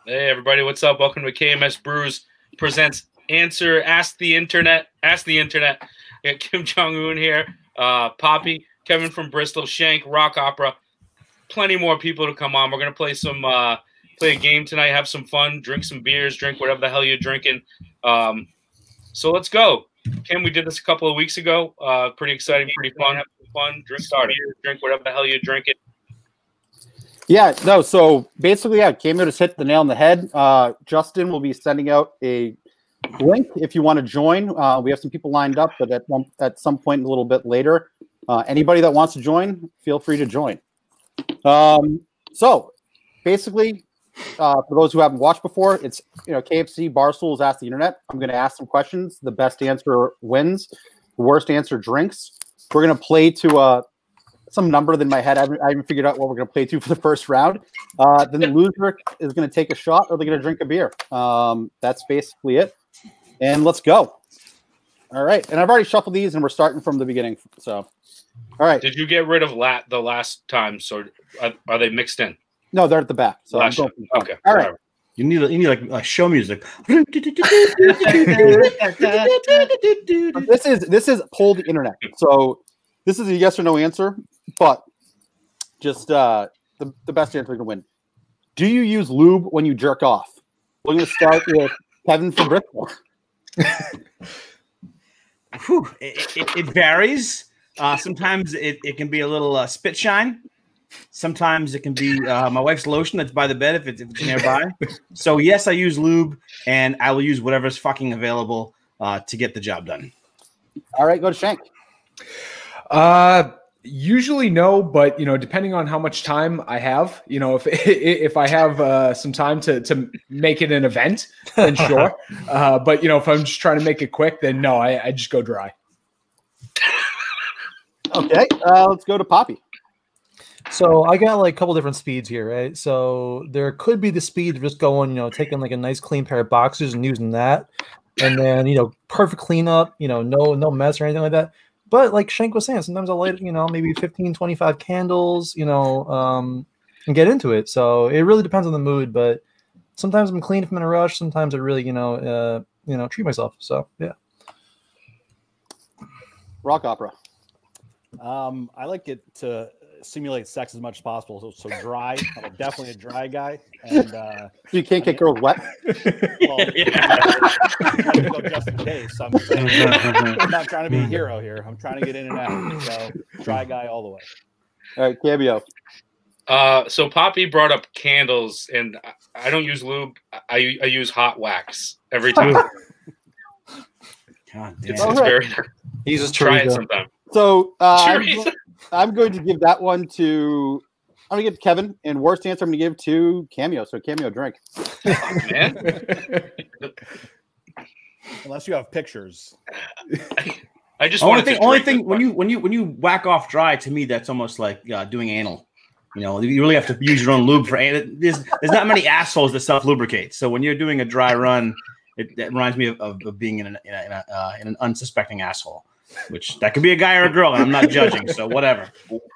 Hey everybody, what's up? Welcome to KMS Brews presents Ask the Internet. I got Kim Jong-un here, Poppy, Kevin from Bristol, Shank, Rock Opera, plenty more people to come on. We're gonna play a game tonight, have some fun, drink some beers, drink whatever the hell you're drinking. So let's go. Kim, we did this a couple of weeks ago. Pretty exciting, pretty fun. Have some fun, drink some beers, drink whatever the hell you're drinking. Yeah, no, so basically, KMS just hit the nail on the head. Justin will be sending out a link if you want to join. We have some people lined up, but at some point a little bit later, anybody that wants to join, feel free to join. So basically, for those who haven't watched before, it's KFC Barstool's Ask the Internet. I'm going to ask some questions. The best answer wins. The worst answer drinks. We're going to play to some number in my head. I haven't figured out what we're going to play to for the first round. Then the loser is going to take a shot or they're going to drink a beer. That's basically it. And let's go. All right. And I've already shuffled these and we're starting from the beginning. So, all right. Did you get rid of the last time? So are they mixed in? No, they're at the back. So I'm going okay. All right. You need like show music. This is poll the internet. So this is a yes or no answer, but just the best answer to win. Do you use lube when you jerk off? We're going to start with Kevin from Bristol. It varies. Sometimes it can be a little spit shine. Sometimes it can be my wife's lotion that's by the bed if it's nearby. So yes, I use lube, and I will use whatever's fucking available to get the job done. All right, go to Shank. Usually no, but depending on how much time I have, if I have some time to make it an event, then sure. But if I'm just trying to make it quick, then no, I just go dry. Okay, let's go to Poppy. So I got like a couple different speeds here, right? So there could be the speed of just going, taking like a nice clean pair of boxers and using that, and then perfect cleanup, no mess or anything like that. But like Shank was saying, sometimes I'll light, maybe 15, 25 candles, and get into it. So it really depends on the mood. But sometimes I'm clean if I'm in a rush. Sometimes I really, treat myself. So yeah. Rock Opera. I like it to simulate sex as much as possible. So dry. I'm definitely a dry guy. And you can't get girls wet. Well, go just in case. I'm not trying to be a hero here. I'm trying to get in and out. So dry guy all the way. All right, Cameo. So Poppy brought up candles, and I don't use lube. I use hot wax every time. God damn. It's very. He's just try it sometime. So I'm going to give that one to. I'm going to give Kevin, and worst answer I'm going to give to Cameo. So Cameo, drink. Man. Unless you have pictures. I just only thing when you whack off dry, to me that's almost like doing anal. You really have to use your own lube for anal. There's not many assholes that self lubricate. So when you're doing a dry run, it reminds me of being in an unsuspecting asshole. Which that could be a guy or a girl, and I'm not judging, so whatever.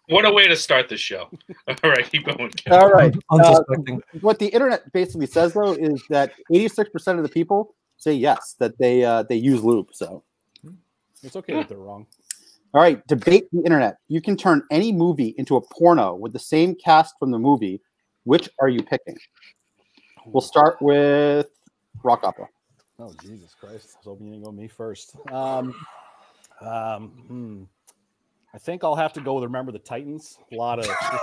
What a way to start the show. All right, keep going. All right. Unsuspecting. What the internet basically says, though, is that 86% of the people say yes, that they use lube. So it's okay if they're wrong. All right, debate the internet. You can turn any movie into a porno with the same cast from the movie. Which are you picking? We'll start with Rock Opera. Oh, Jesus Christ. I was hoping you didn't go me first. I think I'll have to go with Remember the Titans. A lot of talent in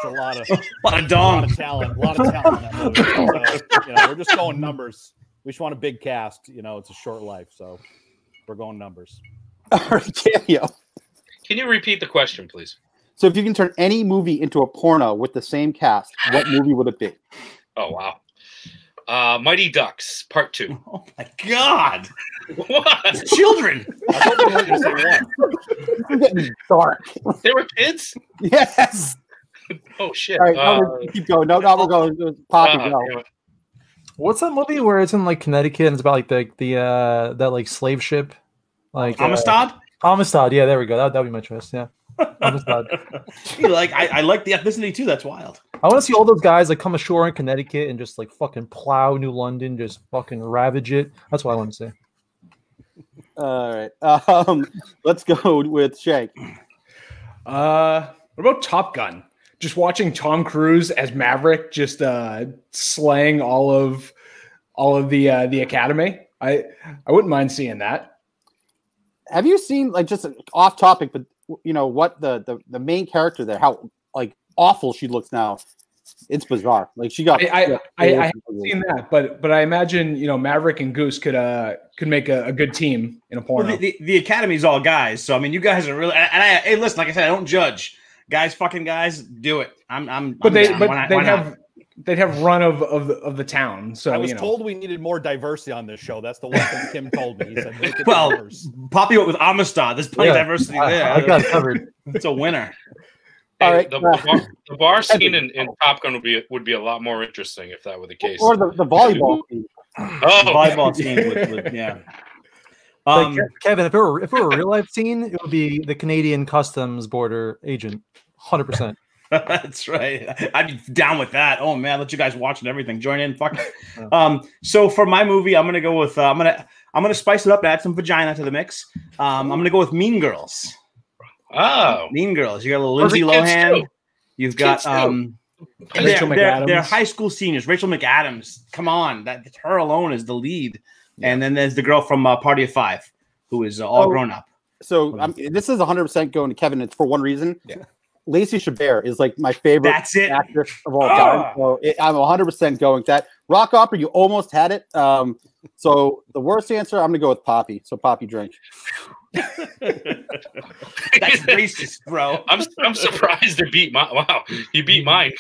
that movie. So, we're just going numbers. We just want a big cast. It's a short life, so we're going numbers. All right, Cameo. Can you repeat the question, please? So if you can turn any movie into a porno with the same cast, what movie would it be? Oh, wow. Mighty Ducks, Part 2. Oh, my God. What? Children. I thought you were going to say one. You're getting dark. They were kids? Yes. Oh, shit. All right, keep going. No, we'll go. Poppy, go. What's that movie where it's in like Connecticut and it's about like that like slave ship? Like Amistad? Amistad, yeah, there we go. That'd be my choice, yeah. Amistad. I like the ethnicity too, that's wild. I want to see all those guys like come ashore in Connecticut and just like fucking plow New London, just fucking ravage it. That's what I want to see. All right. Let's go with Shank. What about Top Gun? Just watching Tom Cruise as Maverick, just slaying all of the Academy. I wouldn't mind seeing that. Have you seen, like, just off topic, but you know what the main character there, how like awful she looks now? It's bizarre. Like she got. I haven't seen that, but I imagine Maverick and Goose could make a good team in a porno. Well, the Academy's all guys, so I mean, you guys are really. And hey, listen, like I said, I don't judge. Guys, fucking guys, do it. They'd have run of the town. So I was told we needed more diversity on this show. That's the one thing Kim told me. He said, make it well, diverse. Poppy with Amistad. There's plenty of diversity there. I got it covered. It's a winner. All right, the bar scene in Top Gun would be a lot more interesting if that were the case. Or the volleyball scene. Oh, the volleyball scene with yeah. Like, Kevin, if it were a real life scene, it would be the Canadian Customs Border agent, 100%. That's right. I'd be down with that. Oh man, let you guys watch and everything. Join in. Fuck. So for my movie, I'm gonna go with I'm gonna spice it up, add some vagina to the mix. I'm gonna go with Mean Girls. Oh, Mean Girls. You got a little Lindsay Lohan. You've got they're high school seniors. Rachel McAdams. Come on, that her alone is the lead. Yeah. And then there's the girl from Party of Five, who is all grown up. So this is 100% going to Kevin. It's for one reason. Yeah. Lacey Chabert is like my favorite actress of all time. So I'm 100% going with that. Rock opera, you almost had it. So the worst answer, I'm going to go with Poppy. So Poppy drink. That's racist, bro. I'm surprised it beat my. Wow, he beat mine.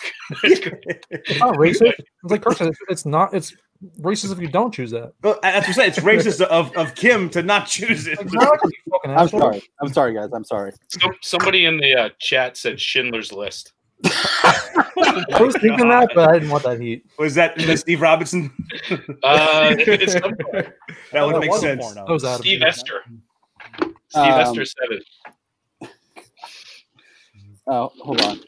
It's not racist. It's like it's not. It's racist if you don't choose that. Well, that's what I'm saying. It's racist of Kim to not choose it. Exactly. I'm sorry, guys. I'm sorry. Somebody in the chat said Schindler's List. I was thinking that, but I didn't want that heat. Was that Steve Robinson? That would make sense. Steve Esther. Steve Esther said it. Oh, hold on.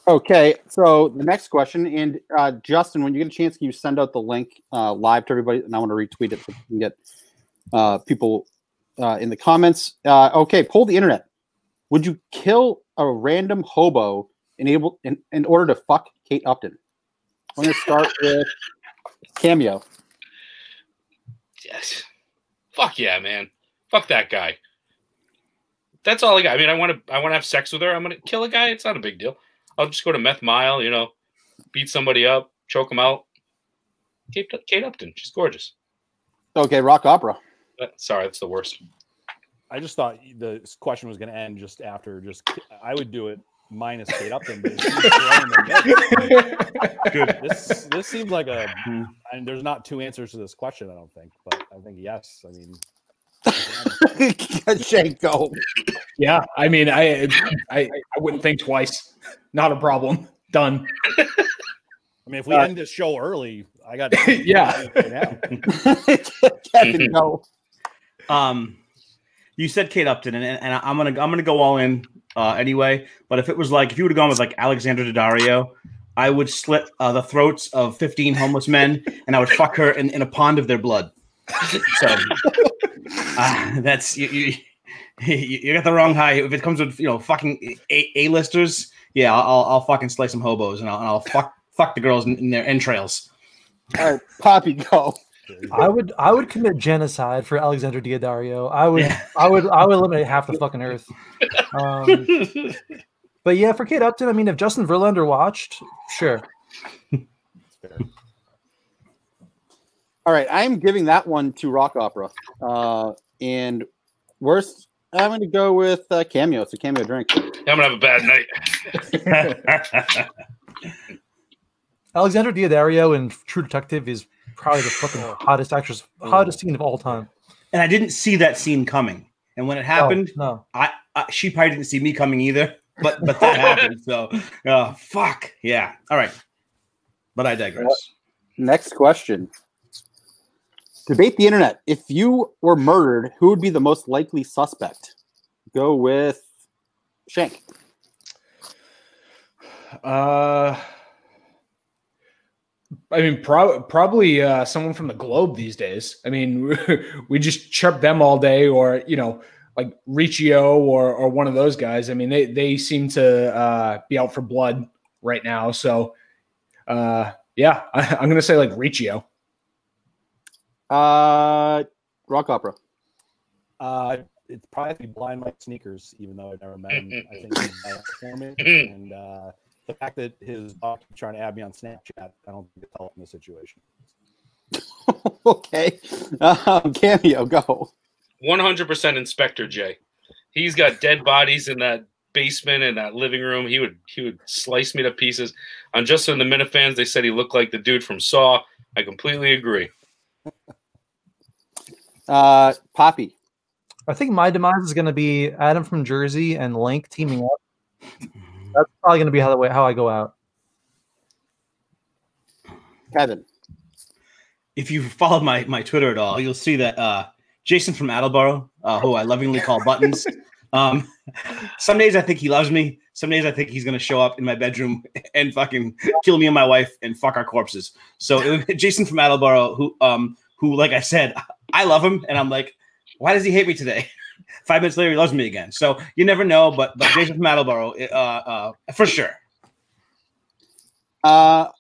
Okay, so the next question, and Justin, when you get a chance, can you send out the link live to everybody? And I want to retweet it so we can get people in the comments. Okay, poll the internet. Would you kill a random hobo in order to fuck Kate Upton? I'm going to start with Cameo. Yes. Fuck yeah, man. Fuck that guy. That's all I got. I mean, I want to have sex with her. I'm gonna kill a guy. It's not a big deal. I'll just go to Meth Mile, beat somebody up, choke them out. Kate Upton, she's gorgeous. Okay, rock opera. Sorry, that's the worst. I just thought the question was going to end just after. I would do it minus Kate Upton, but good. This seems like and there's not two answers to this question, I don't think, but I think yes. I mean, Shank, go. Yeah, I mean, I wouldn't think twice. Not a problem. Done. I mean, if we end this show early, I got yeah. Kevin, go. You said Kate Upton, and I'm gonna go all in anyway. But if you would have gone with like Alexandra Daddario, I would slit the throats of 15 homeless men, and I would fuck her in a pond of their blood. So that's you got the wrong high. If it comes with fucking A-listers, yeah, I'll fucking slay some hobos, and I'll fuck the girls in their entrails. All right, Poppy, go. I would commit genocide for Alexandra Daddario. I would eliminate half the fucking earth. But yeah, for Kate Upton, I mean, if Justin Verlander watched, sure. All right, I'm giving that one to rock opera. And worst, I'm going to go with Cameo. It's a Cameo drink. I'm going to have a bad night. Alexandra Daddario in True Detective is probably the fucking hottest scene of all time. And I didn't see that scene coming. And when it happened, she probably didn't see me coming either. But that happened. So, fuck. Yeah. All right. But I digress. Next question. Debate the internet. If you were murdered, who would be the most likely suspect? Go with Shank. I mean, probably someone from the Globe these days. I mean, we just chirp them all day, or like Riccio or one of those guys. I mean, they seem to be out for blood right now. So, yeah, I'm gonna say like Riccio. Rock opera. It's probably Blind Mike Sneakers, even though I've never met him. I think he's for me. And the fact that his dog keeps trying to add me on Snapchat, I don't think it's helping the situation. Okay. Cameo, go. 100% Inspector J. He's got dead bodies in that basement and that living room. He would slice me to pieces. On Just in the Minifans, they said he looked like the dude from Saw. I completely agree. Poppy. I think my demise is going to be Adam from Jersey and Link teaming up. That's probably going to be how I go out. Kevin. If you followed my Twitter at all, you'll see that Jason from Attleboro, who I lovingly call Buttons. Some days I think he loves me. Some days I think he's going to show up in my bedroom and fucking kill me and my wife and fuck our corpses. So Jason from Attleboro, who, like I said, I love him, and I'm like, why does he hate me today? 5 minutes later, he loves me again. So you never know, but Jason from Attleboro, for sure. Yeah,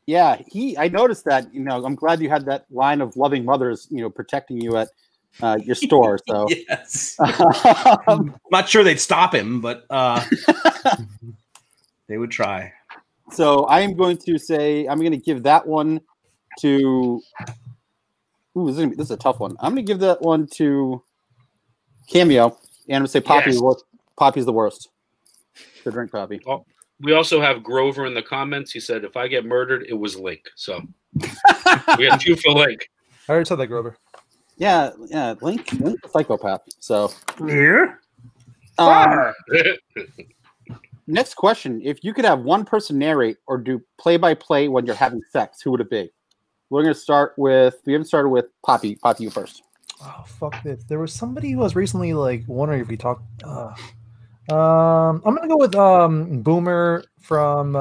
I noticed that. I'm glad you had that line of loving mothers, protecting you at your store. So yes, I'm not sure they'd stop him, but they would try. So I am going to say I'm going to give that one to. Ooh, this is a tough one. I'm going to give that one to Cameo, and I'm going to say Poppy. Yes. Poppy's the worst. To drink Poppy. Oh, we also have Grover in the comments. He said, if I get murdered, it was Link. So we have 2 for Link. I already said that, Grover. Yeah, Link a psychopath. So here. Next question: if you could have one person narrate or do play-by-play when you're having sex, who would it be? We're going to start with. We haven't started with Poppy. Poppy, you first. Oh fuck this! There was somebody who was recently like wondering if we talked. I'm gonna go with Boomer from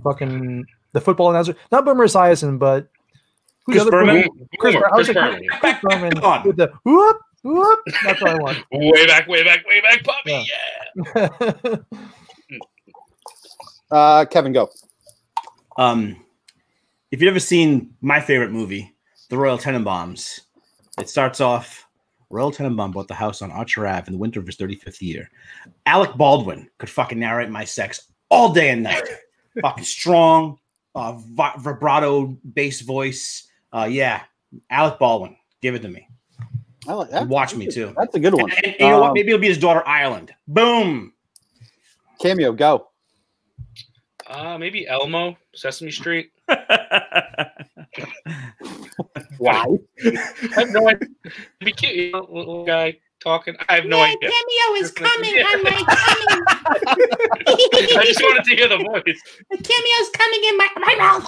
fucking the football announcer. Not Boomer Esiason, but who's Chris Berman. Chris Berman with the whoop whoop. That's what I want. Way back, Poppy. Yeah. Kevin, go. If you've ever seen my favorite movie, The Royal Tenenbaums, it starts off, Royal Tenenbaum bought the house on Archer Ave in the winter of his 35th year. Alec Baldwin could fucking narrate my sex all day and night. Fucking strong, vibrato, bass voice. Yeah, Alec Baldwin, give it to me. I like that. Watch me too. That's a good one. And you know what? Maybe it'll be his daughter, Ireland. Boom. Cameo, go. Maybe Elmo, Sesame Street. Why? I have no idea. Be cute, little guy talking. I have no idea. Cameo is coming. I'm like coming. I just wanted to hear the voice. The cameo's coming in my mouth.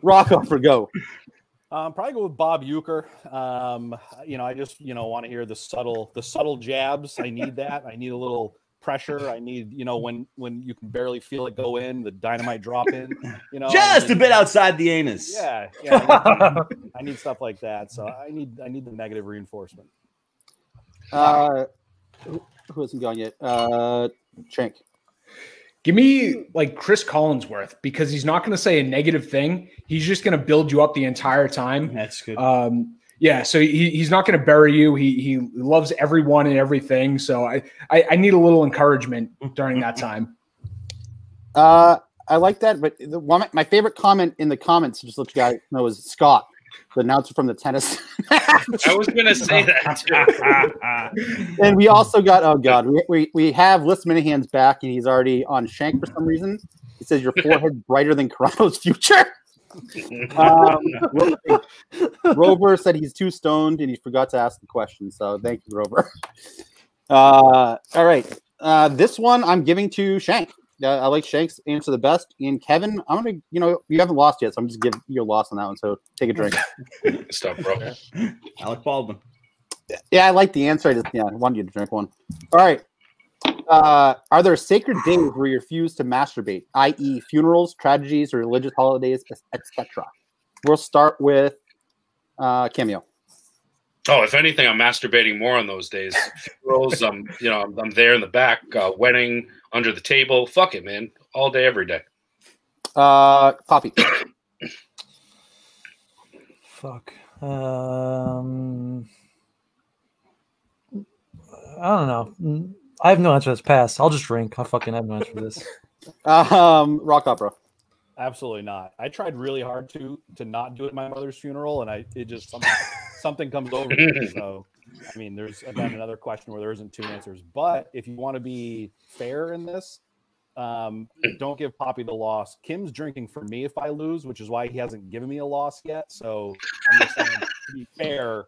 Rock offer, go. Probably go with Bob Uecker. I just want to hear the subtle jabs. I need that. I need a little pressure. I need, when you can barely feel it go in, the dynamite drop in, just a bit outside the anus. Yeah. I need stuff like that. So I need the negative reinforcement. Who hasn't gone yet? Shank. Give me like Chris Collinsworth, because he's not going to say a negative thing. He's just going to build you up the entire time. That's good. Yeah, so he's not going to bury you. He loves everyone and everything. So I need a little encouragement during that time. I like that, but my favorite comment in the comments, just to let you guys know, is Scott, the announcer from the tennis. I was going to say that too. And we also got, oh God, we have Liz Minahan's back, and he's already on Shank for some reason. He says your forehead's brighter than Carano's future. Rover said he's too stoned and he forgot to ask the question. So thank you, Rover. All right. This one I'm giving to Shank. I like Shank's answer the best. And Kevin, I'm going to, you haven't lost yet, so I'm just giving you a loss on that one. So take a drink. Stop, bro. Alec Baldwin. Yeah, I like the answer. I wanted you to drink one. All right. Are there sacred days where you refuse to masturbate, i.e., funerals, tragedies, or religious holidays, etc.? We'll start with Cameo. Oh, if anything, I'm masturbating more on those days. Funerals, I'm there in the back, wedding, under the table. Fuck it, man. All day, every day. Poppy. Fuck. I don't know. I have no answer. That's pass. I'll just drink. I fucking have no answer for this. Rock opera. Absolutely not. I tried really hard to not do it at my mother's funeral, and it just something comes over me. So, I mean, there's again another question where there isn't two answers. But if you want to be fair in this, don't give Poppy the loss. Kim's drinking for me if I lose, which is why he hasn't given me a loss yet. So I'm just saying, to be fair,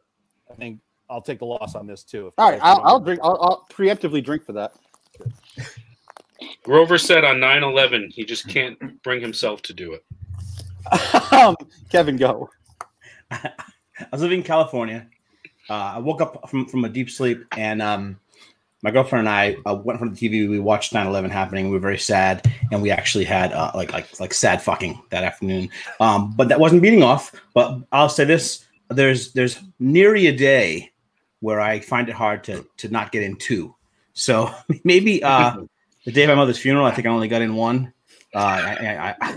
I think I'll take the loss on this too. All right, I'll drink. I'll preemptively drink for that. Grover said on 9/11 he just can't bring himself to do it. Kevin, go. I was living in California. I woke up from a deep sleep, and my girlfriend and I went in front of the TV. We watched 9/11 happening. We were very sad, and we actually had like sad fucking that afternoon. But that wasn't beating off. But I'll say this: there's nearly a day where I find it hard to not get in two. So maybe the day of my mother's funeral, I think I only got in one.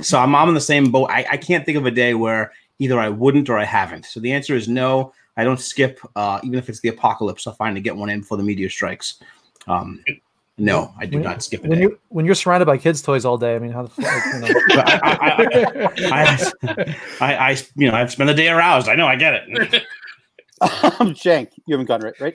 So I'm in the same boat. I can't think of a day where either I wouldn't or I haven't. So the answer is no. I don't skip, even if it's the apocalypse. I'll find to get one in before the meteor strikes. No, I do not skip a day. When you're surrounded by kids' toys all day, I mean, how the fuck? I spend the day aroused. I know, I get it. Shank, you haven't gone right?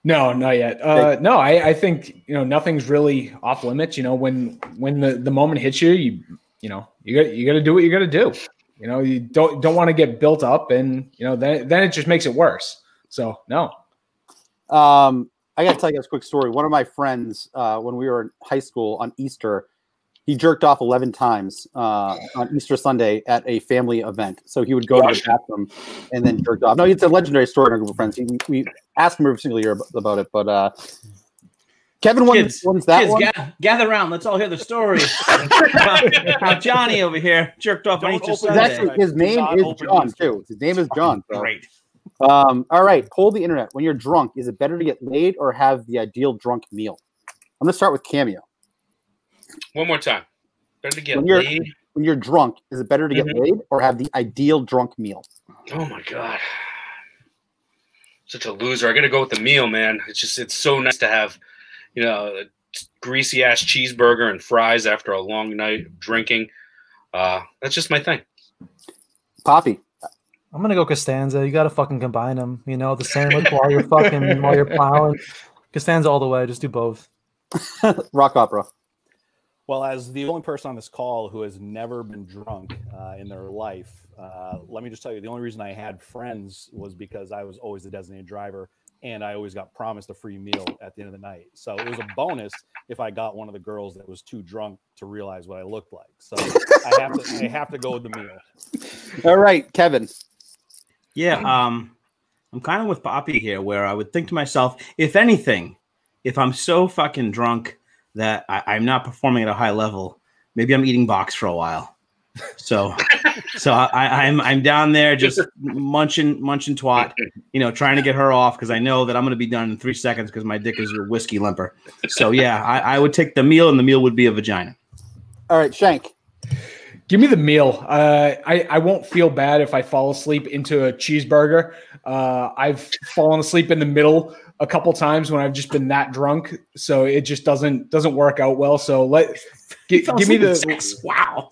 No, not yet. No, I think nothing's really off limits. When the moment hits you, you got to do what you got to do. You don't want to get built up, and then it just makes it worse. So no. I got to tell you guys a quick story. One of my friends, when we were in high school on Easter, he jerked off 11 times on Easter Sunday at a family event. So he would go to the bathroom and then jerked off. No, it's a legendary story in our group of friends. We ask him every single year about it, but Kevin wins that one. Gather around. Let's all hear the story. How Johnny over here jerked off on Easter Sunday. Actually, his name is John, too. His name is John. So. Great. All right. Poll the internet. When you're drunk, is it better to get laid or have the ideal drunk meal? I'm going to start with Cameo. One more time. Better to get laid. When you're drunk, is it better to get laid or have the ideal drunk meal? Oh my god, such a loser. I got to go with the meal, man. It's so nice to have, a greasy ass cheeseburger and fries after a long night of drinking. That's just my thing. Poppy. I'm gonna go Costanza. You got to fucking combine them. The sandwich while you're plowing. Costanza all the way. Just do both. Rock opera. Well, as the only person on this call who has never been drunk in their life, let me just tell you, the only reason I had friends was because I was always the designated driver, and I always got promised a free meal at the end of the night. So it was a bonus if I got one of the girls that was too drunk to realize what I looked like. So I have to go with the meal. All right, Kevin. Yeah, I'm kind of with Poppy here, where I would think to myself, if anything, if I'm so fucking drunk that I'm not performing at a high level, maybe I'm eating box for a while. So I'm down there just munching twat, trying to get her off because I know that I'm going to be done in 3 seconds because my dick is a whiskey limper. So yeah, I would take the meal, and the meal would be a vagina. All right, Shank. Give me the meal. I won't feel bad if I fall asleep into a cheeseburger. I've fallen asleep in the middle a couple times when I've just been that drunk, so it just doesn't work out well. So give me the wow.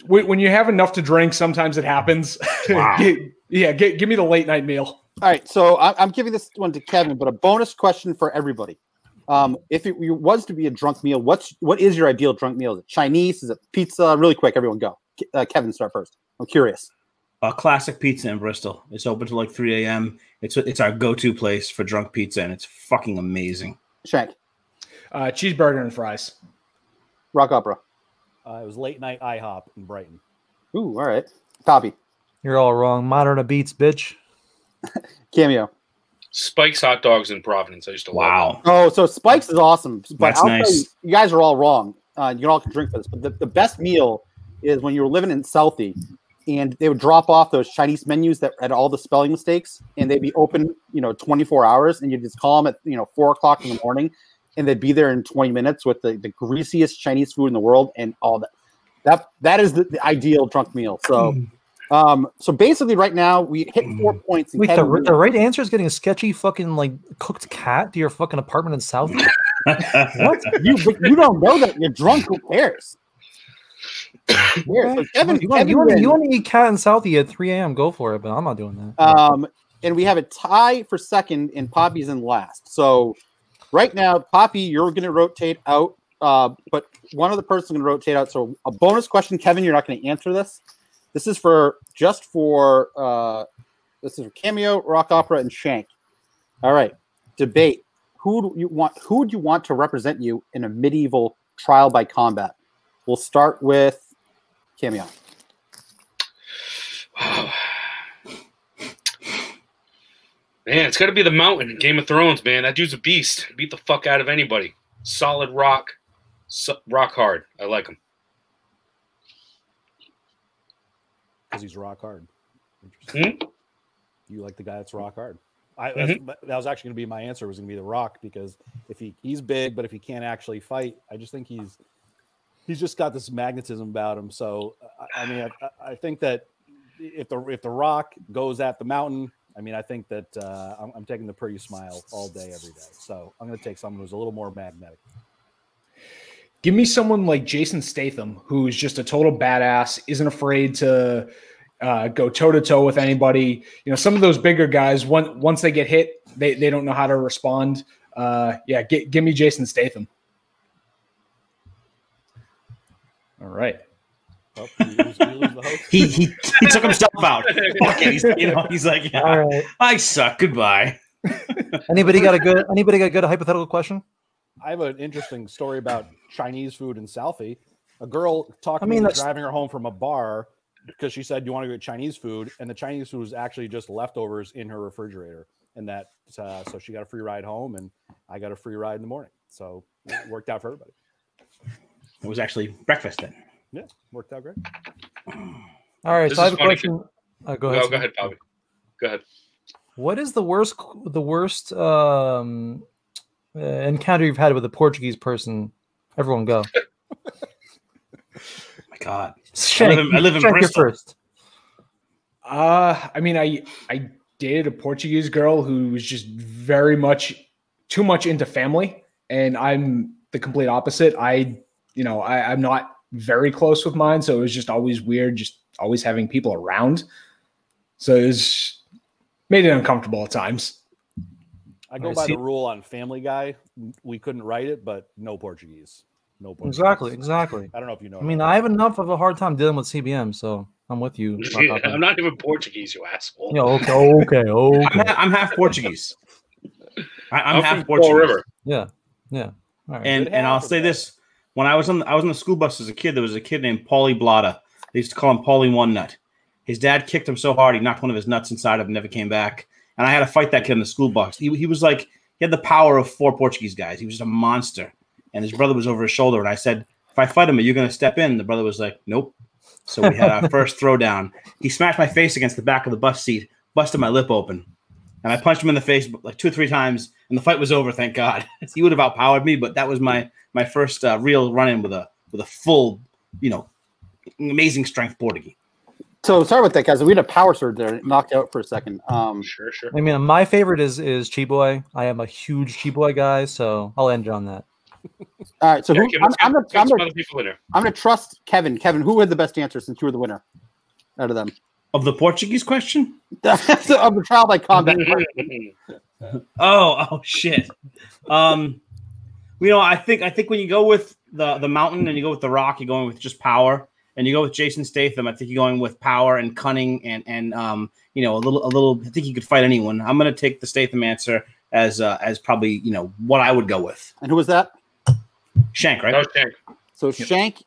When you have enough to drink, sometimes it happens. Wow. Give me the late night meal. All right, so I'm giving this one to Kevin, but a bonus question for everybody. If it was to be a drunk meal, what is your ideal drunk meal? Is it Chinese? Is it pizza? Really quick, everyone go. Kevin, start first. I'm curious. A classic pizza in Bristol. It's open till like 3 a.m. It's our go-to place for drunk pizza, and it's fucking amazing. Shank. Cheeseburger and fries. Rock opera. It was late night IHOP in Brighton. Ooh, all right. Poppy. You're all wrong. Modern beats, bitch. Cameo. Spike's hot dogs in Providence. I used to love them. Oh, so Spike's is awesome. But That's I'll nice. tell you, you guys are all wrong. You all can drink for this, but the best meal is when you were living in Southie, and they would drop off those Chinese menus that had all the spelling mistakes, and they'd be open, 24 hours, and you just call them at 4 o'clock in the morning, and they'd be there in 20 minutes with the greasiest Chinese food in the world, and all that. That is the ideal drunk meal. So. So basically, right now we hit 4 points. Wait, the right answer is getting a sketchy fucking like cooked cat to your fucking apartment in South. What? You don't know that you're drunk. Who cares? So Kevin, you want to eat cat in Southie at 3 a.m. Go for it, but I'm not doing that. And we have a tie for second, and Poppy's in last. So right now, Poppy, you're going to rotate out, but one other person can rotate out. So a bonus question, Kevin, you're not going to answer this. This is for Cameo, Rock Opera, and Shank. All right, debate. Who would you want to represent you in a medieval trial by combat? We'll start with Cameo. Man, it's got to be the Mountain in Game of Thrones, man. That dude's a beast. Beat the fuck out of anybody. Solid rock, rock hard. I like him. Because he's rock hard. Hmm? You like the guy that's rock hard. That was actually going to be my answer, was going to be the Rock, because if he's big, but if he can't actually fight, I just think he's just got this magnetism about him. So I mean, I think that if the Rock goes at the Mountain, I mean, I think that I'm taking the pretty smile all day, every day. So I'm going to take someone who's a little more magnetic. Give me someone like Jason Statham, who's just a total badass, isn't afraid to go toe-to-toe with anybody. Some of those bigger guys, once they get hit, they don't know how to respond. Give me Jason Statham. All right. Oh, you lose the host? He took himself out. He's like, yeah, all right. I suck. Goodbye. Anybody got a good hypothetical question? I have an interesting story about Chinese food in Southie. A girl talked me into driving her home from a bar because she said, "You want to get Chinese food?" And the Chinese food was actually just leftovers in her refrigerator, and that so she got a free ride home, and I got a free ride in the morning. So it worked out for everybody. It was actually breakfast then. Yeah, worked out great. All right, so I have a question. Go ahead. Go ahead, Bobby. Go ahead. What is the worst encounter you've had with a Portuguese person? Everyone go. My God. Shank, I live in Bristol. First. I mean, I dated a Portuguese girl who was just too much into family, and I'm the complete opposite. I'm not very close with mine, so it was just always weird, just always having people around. So it made it uncomfortable at times. I go by the rule on Family Guy. We couldn't write it, but no Portuguese. No Portuguese. Exactly. I don't know if you know. I mean, I have enough of a hard time dealing with CBM, so I'm with you. I'm not even Portuguese, you asshole. Okay. I'm half Portuguese. I'm half Portuguese. River. Yeah. All right. And I'll say this: when I was on the school bus as a kid, there was a kid named Paulie Blada. They used to call him Paulie One Nut. His dad kicked him so hard he knocked one of his nuts inside of him and never came back. And I had to fight that kid in the school bus. He was like, he had the power of 4 Portuguese guys. He was just a monster. And his brother was over his shoulder. And I said, if I fight him, are you going to step in? The brother was like, nope. So we had our first throwdown. He smashed my face against the back of the bus seat, busted my lip open. And I punched him in the face like 2 or 3 times. And the fight was over, thank God. He would have outpowered me, but that was my first real run-in with a full, amazing strength Portuguese. So sorry about that, guys. We had a power surge there. It knocked out for a second. Sure. I mean, my favorite is Chiboy. I am a huge Chiboy guy, so I'll end on that. All right. So I'm going to trust Kevin. Kevin, who had the best answer since you were the winner out of them? Of the Portuguese question? Of the trial by combat. Oh shit. I think when you go with the Mountain and you go with the Rock, you're going with just power. And you go with Jason Statham, I think you're going with power and cunning and a little. I think he could fight anyone. I'm going to take the Statham answer as probably what I would go with. And who was that? Shank, right? No, Shank. So Shank.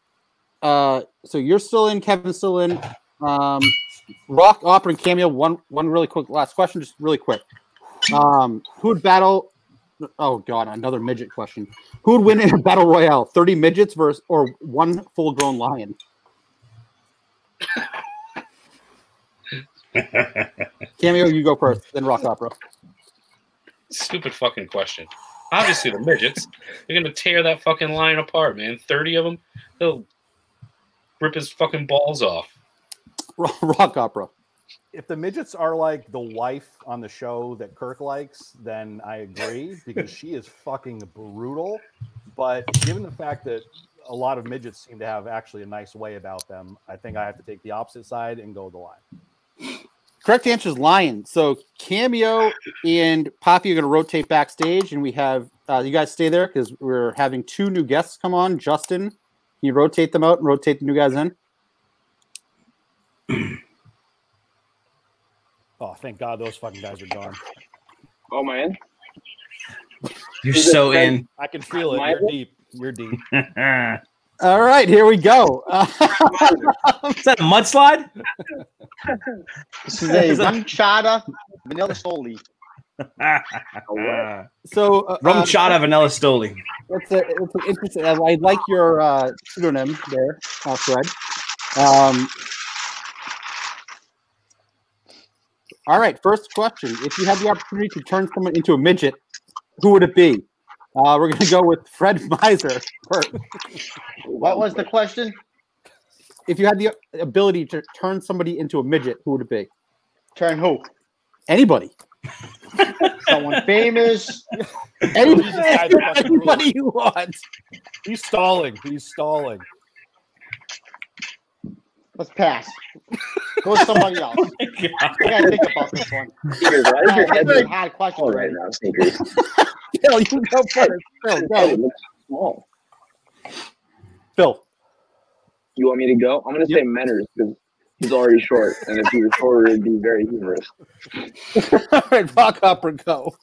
So you're still in. Kevin's still in. Rock, Opera, and Cameo. One really quick last question, just really quick. Who would battle? Oh God, another midget question. Who would win in a battle royale? 30 midgets versus or one full-grown lion? Cameo, you go first. Then Rock Opera. Stupid fucking question. Obviously, the midgets. They're gonna tear that fucking lion apart, man. 30 of them. They'll rip his fucking balls off. Rock Opera. If the midgets are like the wife on the show that Kirk likes, then I agree because she is fucking brutal. But given the fact that a lot of midgets seem to have actually a nice way about them, I think I have to take the opposite side and go with the lion. Correct answer is lion. So Cameo and Poppy are going to rotate backstage, and we have you guys stay there because we're having two new guests come on. Justin, can you rotate them out and rotate the new guys in? Oh, thank God those fucking guys are gone. Oh, am I in? You're so in. I can feel it. You're deep. You're deep. All right, here we go. Is that a mudslide? This is a rum chata vanilla Stoli. So rum chata vanilla Stoli. It's interesting. I like your pseudonym there, Fred. All right, first question. If you had the opportunity to turn someone into a midget, who would it be? We're going to go with Fred Miser first. What was the question? If you had the ability to turn somebody into a midget, who would it be? Turn who? Anybody. Someone famous. Anybody you want. He's stalling. He's stalling. Let's pass. Go with somebody else. Oh I gotta think about this one. Sneakers, why is your head That's a hard question small right now, Sneakers? Phil, you go first. Phil, It go. looks small. Phil. You want me to go? I'm going to say Menners because he's already short. And if he was shorter, it'd be very humorous. All right, Rock Opera, go.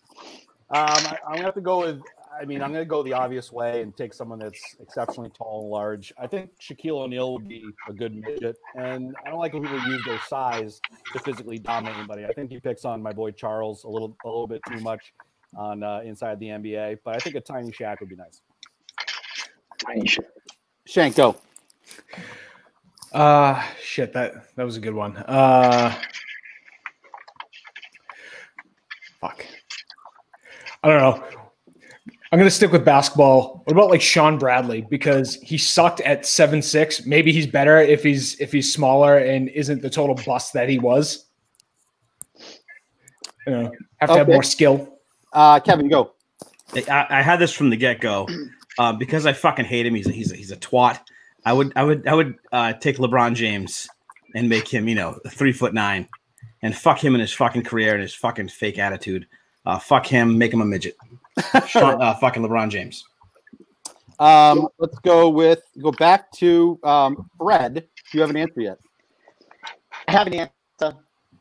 I'm going to have to go with, I'm going to go the obvious way and take someone that's exceptionally tall and large. I think Shaquille O'Neal would be a good midget. And I don't like when people use their size to physically dominate anybody. I think he picks on my boy Charles a little bit too much on inside the NBA. But I think a tiny Shaq would be nice. Tiny Shaq. Shank, go. Shit, that was a good one. Fuck. I don't know. I'm gonna stick with basketball. What about like Sean Bradley? Because he sucked at 7'6". Maybe he's better if he's smaller and isn't the total bust that he was. You know, have to have more skill. Kevin, go. I had this from the get-go. Because I fucking hate him. He's a twat. I would take LeBron James and make him, 3'9", and fuck him in his fucking career and his fucking fake attitude. Fuck him, make him a midget. Fucking LeBron James. Let's go back to Fred. Do you have an answer yet? I have an answer.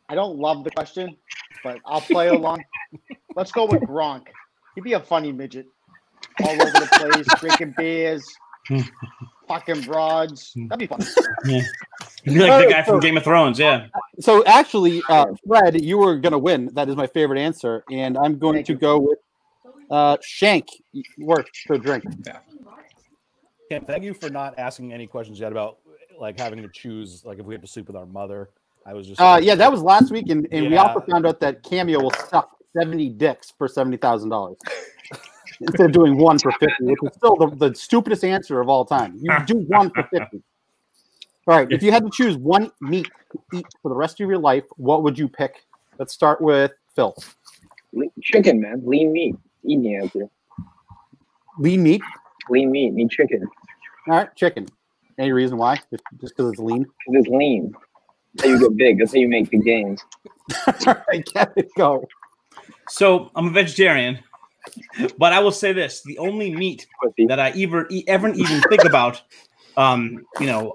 I don't love the question, but I'll play along. Let's go with Gronk. He'd be a funny midget. All over the place, drinking beers, fucking broads. That'd be fun. Yeah. You'd be like the guy from Game of Thrones, yeah. So actually, Fred, you were going to win. That is my favorite answer. And I'm going to go with Shank. Work for a drink. Yeah. Kim, thank you for not asking any questions yet about like having to choose, like if we have to sleep with our mother. I was just yeah, that was last week, and we also found out that Cameo will suck 70 dicks for $70,000 instead of doing one for 50, which is still the stupidest answer of all time. You do one for 50. All right, if you had to choose one meat to eat for the rest of your life, what would you pick? Let's start with Phil. Chicken, man. Lean meat. Easy answer. Lean meat? Lean meat. Meat chicken. All right, chicken. Any reason why? Just because it's lean? Because it's lean. That's how you get big. That's how you make big gains. All right, Kevin, go. So I'm a vegetarian, but I will say this: the only meat that I ever even think about, have you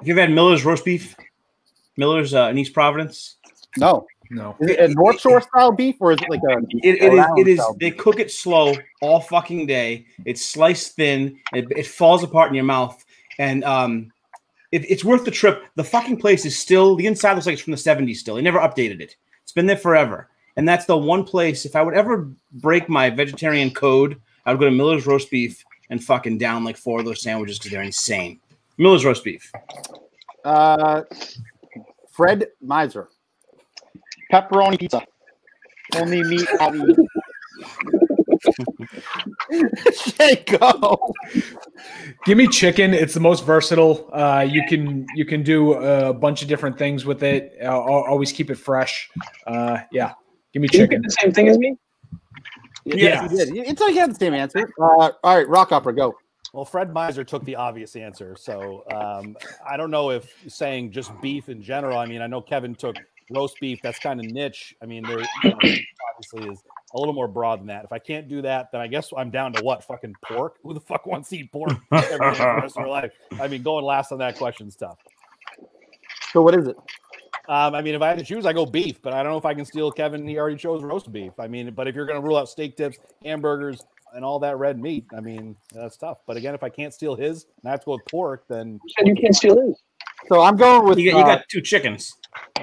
ever had Miller's roast beef? Miller's in East Providence? No. Is it a North Shore style beef, or is it like a? It is. They cook it slow all fucking day. It's sliced thin. It falls apart in your mouth, and it's worth the trip. The fucking place is still, the inside looks like it's from the 70s still. They never updated it. It's been there forever. And that's the one place, if I would ever break my vegetarian code, I would go to Miller's Roast Beef and fucking down like 4 of those sandwiches because they're insane. Miller's Roast Beef. Fred Miser. Pepperoni pizza. Only meat I'll eat. Go. Give me chicken. It's the most versatile. You can do a bunch of different things with it. Always keep it fresh. Yeah. Give me Did you chicken. get the same thing as me? Yes, you did. It's like you had the same answer. All right, Rock Opera, go. Well, Fred Miser took the obvious answer. So I don't know if saying just beef in general. I mean, I know Kevin took roast beef. That's kind of niche. I mean, there obviously is a little more broad than that. If I can't do that, then I guess I'm down to what? Fucking pork? Who the fuck wants to eat pork every day for the rest of their life? I mean, going last on that question is tough. So what is it? I mean, if I had to choose, I go beef, but I don't know if I can steal Kevin. He already chose roast beef. I mean, but if you're going to rule out steak tips, hamburgers, and all that red meat, I mean, that's tough. But again, if I can't steal his and I have to go with pork, then You said you can't steal his. So I'm going with You got 2 chickens.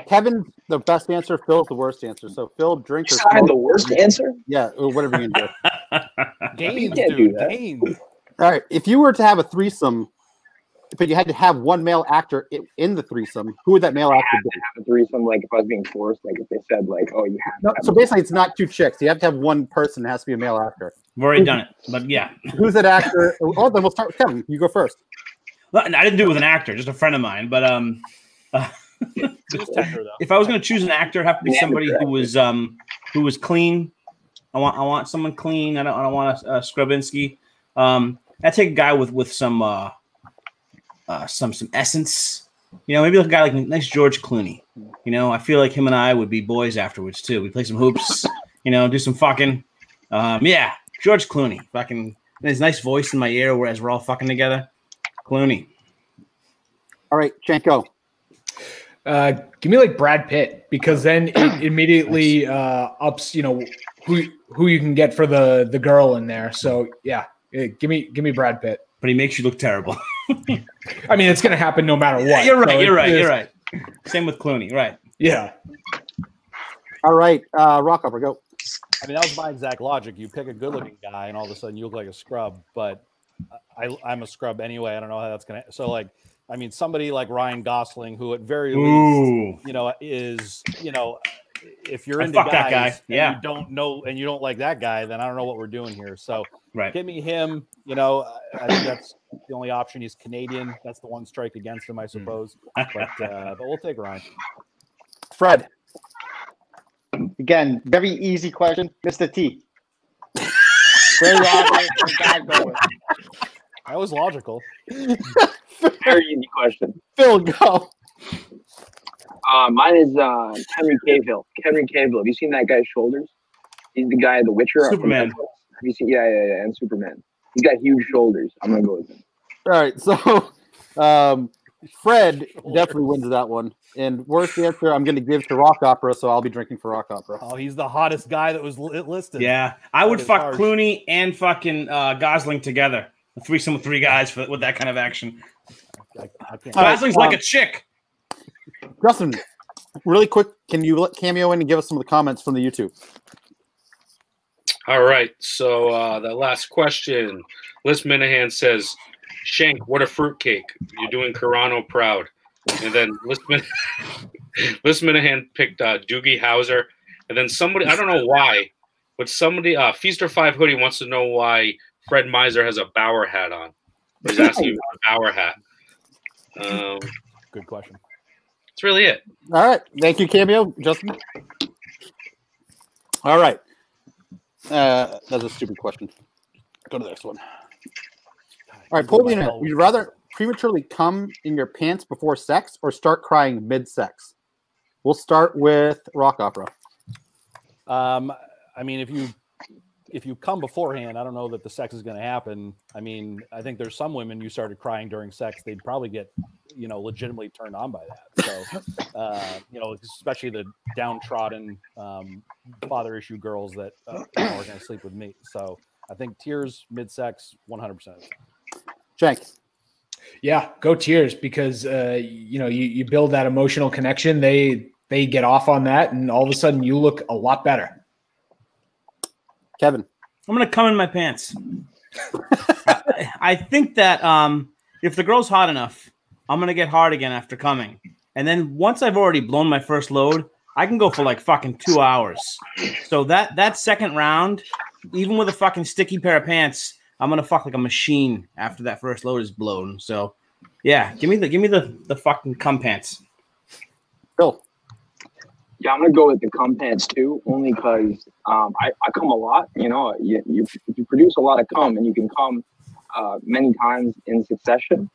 Kevin, the best answer. Phil, the worst answer. So Phil, drink or You said I had the smoke? worst answer? Yeah, or whatever you can do. Gaines, can't do dude, that. Gaines. All right, if you were to have a threesome, but you had to have one male actor in the threesome, who would that male actor be? A threesome, like if I was being forced, like if they said, like, oh, you have to No, have so basically, it's not 2 chicks. You have to have one person. It has to be a male actor. We've already done it, but yeah. Who's that actor? Oh, then we'll start with Kevin. You go first. Well, I didn't do it with an actor, just a friend of mine. But if I was going to choose an actor, it'd have to be somebody who was clean. I want someone clean. I don't want a Skrubinski. I'd take a guy with some essence. You know, maybe like a guy like nice George Clooney. You know, I feel like him and I would be boys afterwards too. We play some hoops. You know, do some fucking. Yeah, George Clooney. Fucking his nice voice in my ear, whereas we're all fucking together. Clooney. All right, Chanko. Give me like Brad Pitt, because then it immediately ups, you know, who you can get for the girl in there. So yeah, give me Brad Pitt. But he makes you look terrible. I mean, it's gonna happen no matter what. Yeah, you're right. So You're right. Same with Clooney, right? Yeah. All right, Rock Opera, go. I mean, that was my exact logic. You pick a good-looking guy, and all of a sudden you look like a scrub. But I'm a scrub anyway. I don't know how that's gonna. So like, I mean, somebody like Ryan Gosling, who at very least, you know, is, you know, if you're into guys, yeah, and you don't know and you don't like that guy, then I don't know what we're doing here. So right, give me him. You know, I think that's the only option. He's Canadian. That's the one strike against him, I suppose. But we'll take Ryan. Fred. Again, very easy question. Mr. T. Very obvious. That was logical. Very easy question. Phil, go. Mine is Henry Cavill. Henry Cavill. Have you seen that guy's shoulders? He's the guy, The Witcher. Superman. Have you seen? Yeah, and Superman. He's got huge shoulders. I'm gonna go with him. All right, so Fred definitely wins that one. And worst answer, I'm going to give to Rock Opera, so I'll be drinking for Rock Opera. Oh, he's the hottest guy that was listed. Yeah, I would fuck Clooney and fucking Gosling together. A threesome with 3 guys with that kind of action. I can't. Gosling's like a chick. Justin, really quick, can you let Cameo in and give us some of the comments from the YouTube? All right. So the last question. Liz Minahan says, Shank, what a fruitcake. You're doing Carano proud. And then Liz Minahan picked Doogie Howser. And then somebody, I don't know why, but somebody, Feaster 5 Hoodie wants to know why Fred Miser has a Bauer hat on. He's asking you about a Bauer hat. Good question. That's really it. All right. Thank you, Cameo. Justin? All right. That's a stupid question. Go to the next one. All right, poll the internet. Would you rather prematurely come in your pants before sex or start crying mid-sex? We'll start with Rock Opera. I mean, if you come beforehand, I don't know that the sex is going to happen. I mean, I think there's some women you started crying during sex, they'd probably get, you know, legitimately turned on by that. So, you know, especially the downtrodden father issue girls that you know, are going to sleep with me. So I think tears mid-sex 100%. Shank. Yeah, go tears, because you know, you build that emotional connection. They they get off on that, and all of a sudden you look a lot better. Kevin. I'm going to come in my pants. I think that if the girl's hot enough, I'm going to get hard again after coming. And then once I've already blown my first load, I can go for like fucking 2 hours. So that second round, even with a fucking sticky pair of pants, I'm going to fuck like a machine after that first load is blown. So yeah, give me the fucking cum pants. Phil. Yeah, I'm gonna go with the cum pants too, only because I cum a lot. You know, you produce a lot of cum, and you can cum many times in succession.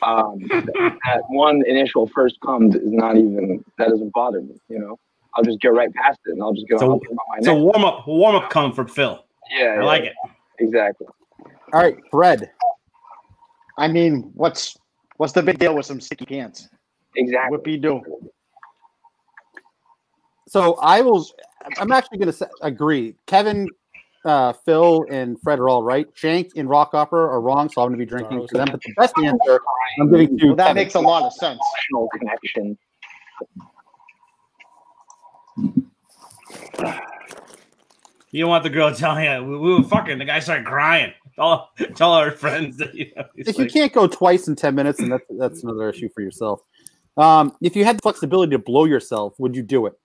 That one initial first cum is not even, that doesn't bother me. You know, I'll just get right past it, and I'll just go. So it's a warm up cum for Phil. Yeah, I like it. Exactly. All right, Fred. I mean, what's the big deal with some sticky pants? Exactly. What do you do? So I'm actually going to agree. Kevin, Phil, and Fred are all right. Shank and Rock Opera are wrong, so I'm going to be drinking to them. But the best answer I'm giving to Well, that Kevin. makes a lot of sense. Emotional connection. You don't want the girl telling you we were fucking. The guy started crying. Tell our friends that If you can't go twice in 10 minutes, then that's another issue for yourself. If you had the flexibility to blow yourself, would you do it?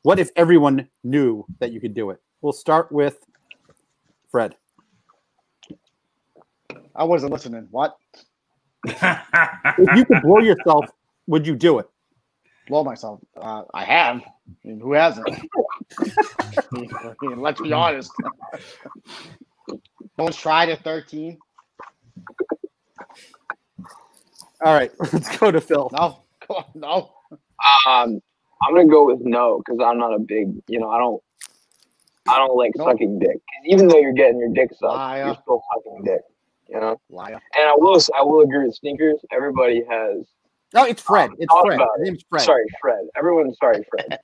What if everyone knew that you could do it? We'll start with Fred. I wasn't listening. What? If you could blow yourself, would you do it? Blow myself. I have. I mean, who hasn't? I mean, let's be honest. Don't try to 13. All right, let's go to Phil. No, come on, no. I'm gonna go with no, because I'm not a big, I don't like sucking dick. Even though you're getting your dick sucked, you're still sucking dick. You know. Liar. And I will agree with sneakers. Everybody has. No, it's Fred. It's Fred. His name's Fred. Sorry, Fred. Sorry, Fred.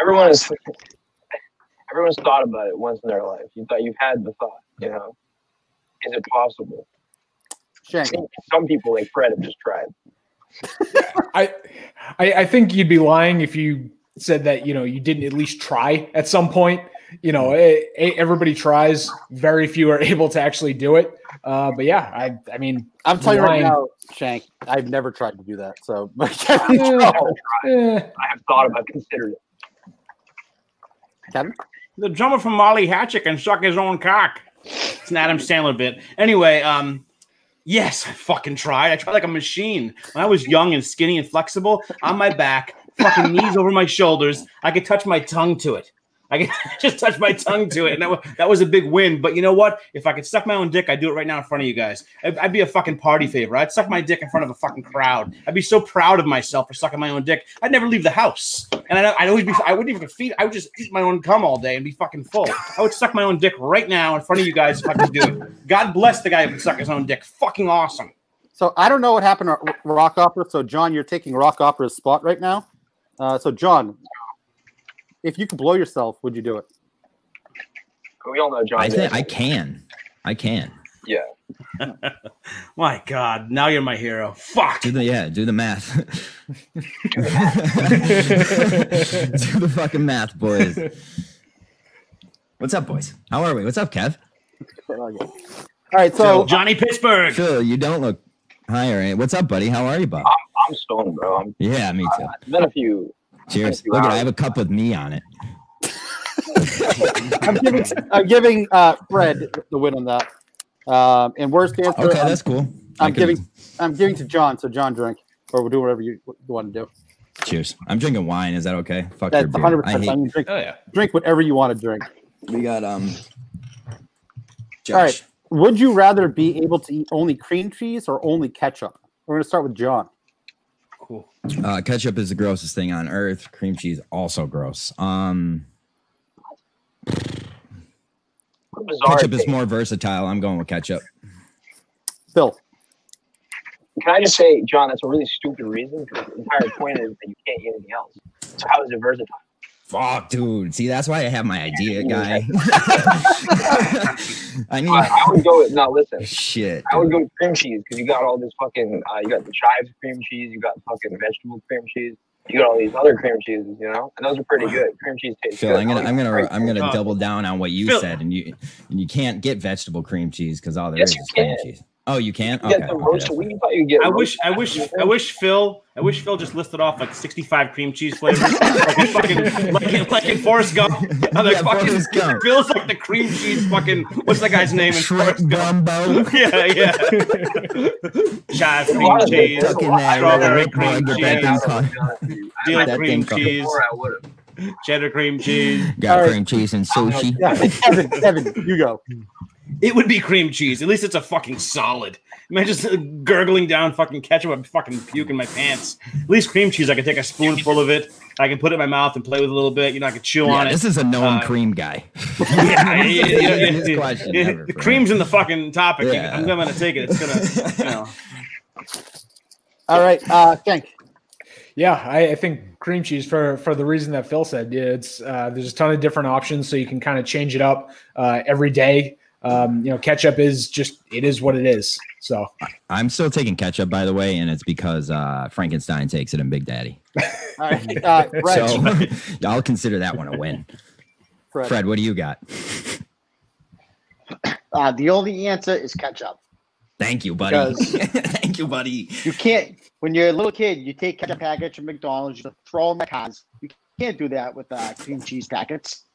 Everyone's thought about it once in their life. You've had the thought. You know, is it possible? Shank. Some people like Fred have just tried. I think you'd be lying if you said that you didn't at least try at some point. Everybody tries. Very few are able to actually do it. But yeah, I mean, I'm telling you right now, Shank, I've never tried to do that. So I have thought about considering it. Kevin? The drummer from Molly Hatchet can suck his own cock. It's an Adam Sandler bit. Anyway, yes, I fucking tried. I tried like a machine. When I was young and skinny and flexible, on my back, fucking knees over my shoulders, I could touch my tongue to it. I could just touch my tongue to it, and that was a big win. But you know what? If I could suck my own dick, I'd do it right now in front of you guys. I'd be a fucking party favor. I'd suck my dick in front of a fucking crowd. I'd be so proud of myself for sucking my own dick. I'd never leave the house, and I wouldn't even feed. I would just eat my own cum all day and be fucking full. I would suck my own dick right now in front of you guys if I could do it. God bless the guy who can suck his own dick. Fucking awesome. So I don't know what happened to Rock Opera. So John, you're taking Rock Opera's spot right now. So John, if you could blow yourself, would you do it? We all know John. I can. Yeah. My God, now you're my hero. Fuck. Do the math. Do the fucking math, boys. What's up, boys? How are we? What's up, Kev? All right, so Johnny Pittsburgh. Phil, you don't look higher. What's up, buddy? How are you, Bob? I'm stoned, bro. Yeah, me too. It's been a few. Cheers. Look at I have a cup with me on it. I'm giving Fred the win on that. And worst answer. Okay, that's cool. I'm giving to John. So John, drink, or we'll do whatever you want to do. Cheers. I'm drinking wine. Is that okay? Fuck That's your beer. 100%. Drink whatever you want to drink. We got Josh. All right. Would you rather be able to eat only cream cheese or only ketchup? We're going to start with John. Cool. Ketchup is the grossest thing on earth. Cream cheese also gross. Ketchup is more versatile. I'm going with ketchup. Phil. Can I just say, John, that's a really stupid reason, because the entire point is that you can't eat anything else. So how is it versatile? Fuck, dude. See, that's why I have my idea, guy. I would go with, no, listen. Shit. I would go with cream cheese, because you got all this fucking, you got the chives cream cheese, you got fucking vegetable cream cheese. you got all these other cream cheeses, you know, and those are pretty good. Cream cheese tastes Phil, good. I'm gonna double down on what you said, and you can't get vegetable cream cheese because all there is cream cheese. Oh, you can't? You get the roasted wheat. You thought you get I wish Phil just listed off like 65 cream cheese flavors, like in Forrest Gump. I'm like, Forrest Gump. Phil's like the cream cheese fucking. What's that guy's name in Forrest Gump? Gumbo. Yeah. Chive cream cheese, strawberry cream cheese, deal cream cheese, cheddar cream cheese. Got cream cheese and sushi. Evan, you go. It would be cream cheese. At least it's a fucking solid. Imagine just gurgling down fucking ketchup and fucking puke in my pants. At least cream cheese, I can take a spoonful of it. I can put it in my mouth and play with it a little bit. You know, I can chew on it. This is a known cream guy. Cream's in the fucking topic. Yeah. I'm going to take it. It's going to, you know. All right, Shank. Yeah, I think cream cheese for the reason that Phil said. Yeah, it's there's a ton of different options, so you can kind of change it up every day. Ketchup is what it is. So I'm still taking ketchup, by the way, and it's because Frankenstein takes it in Big Daddy. All right, so I'll consider that one a win. Fred, what do you got? The only answer is ketchup. Thank you, buddy. Thank you, buddy. You can't, when you're a little kid, you take ketchup packets from McDonald's, you throw them at cans. You can't do that with cream cheese packets.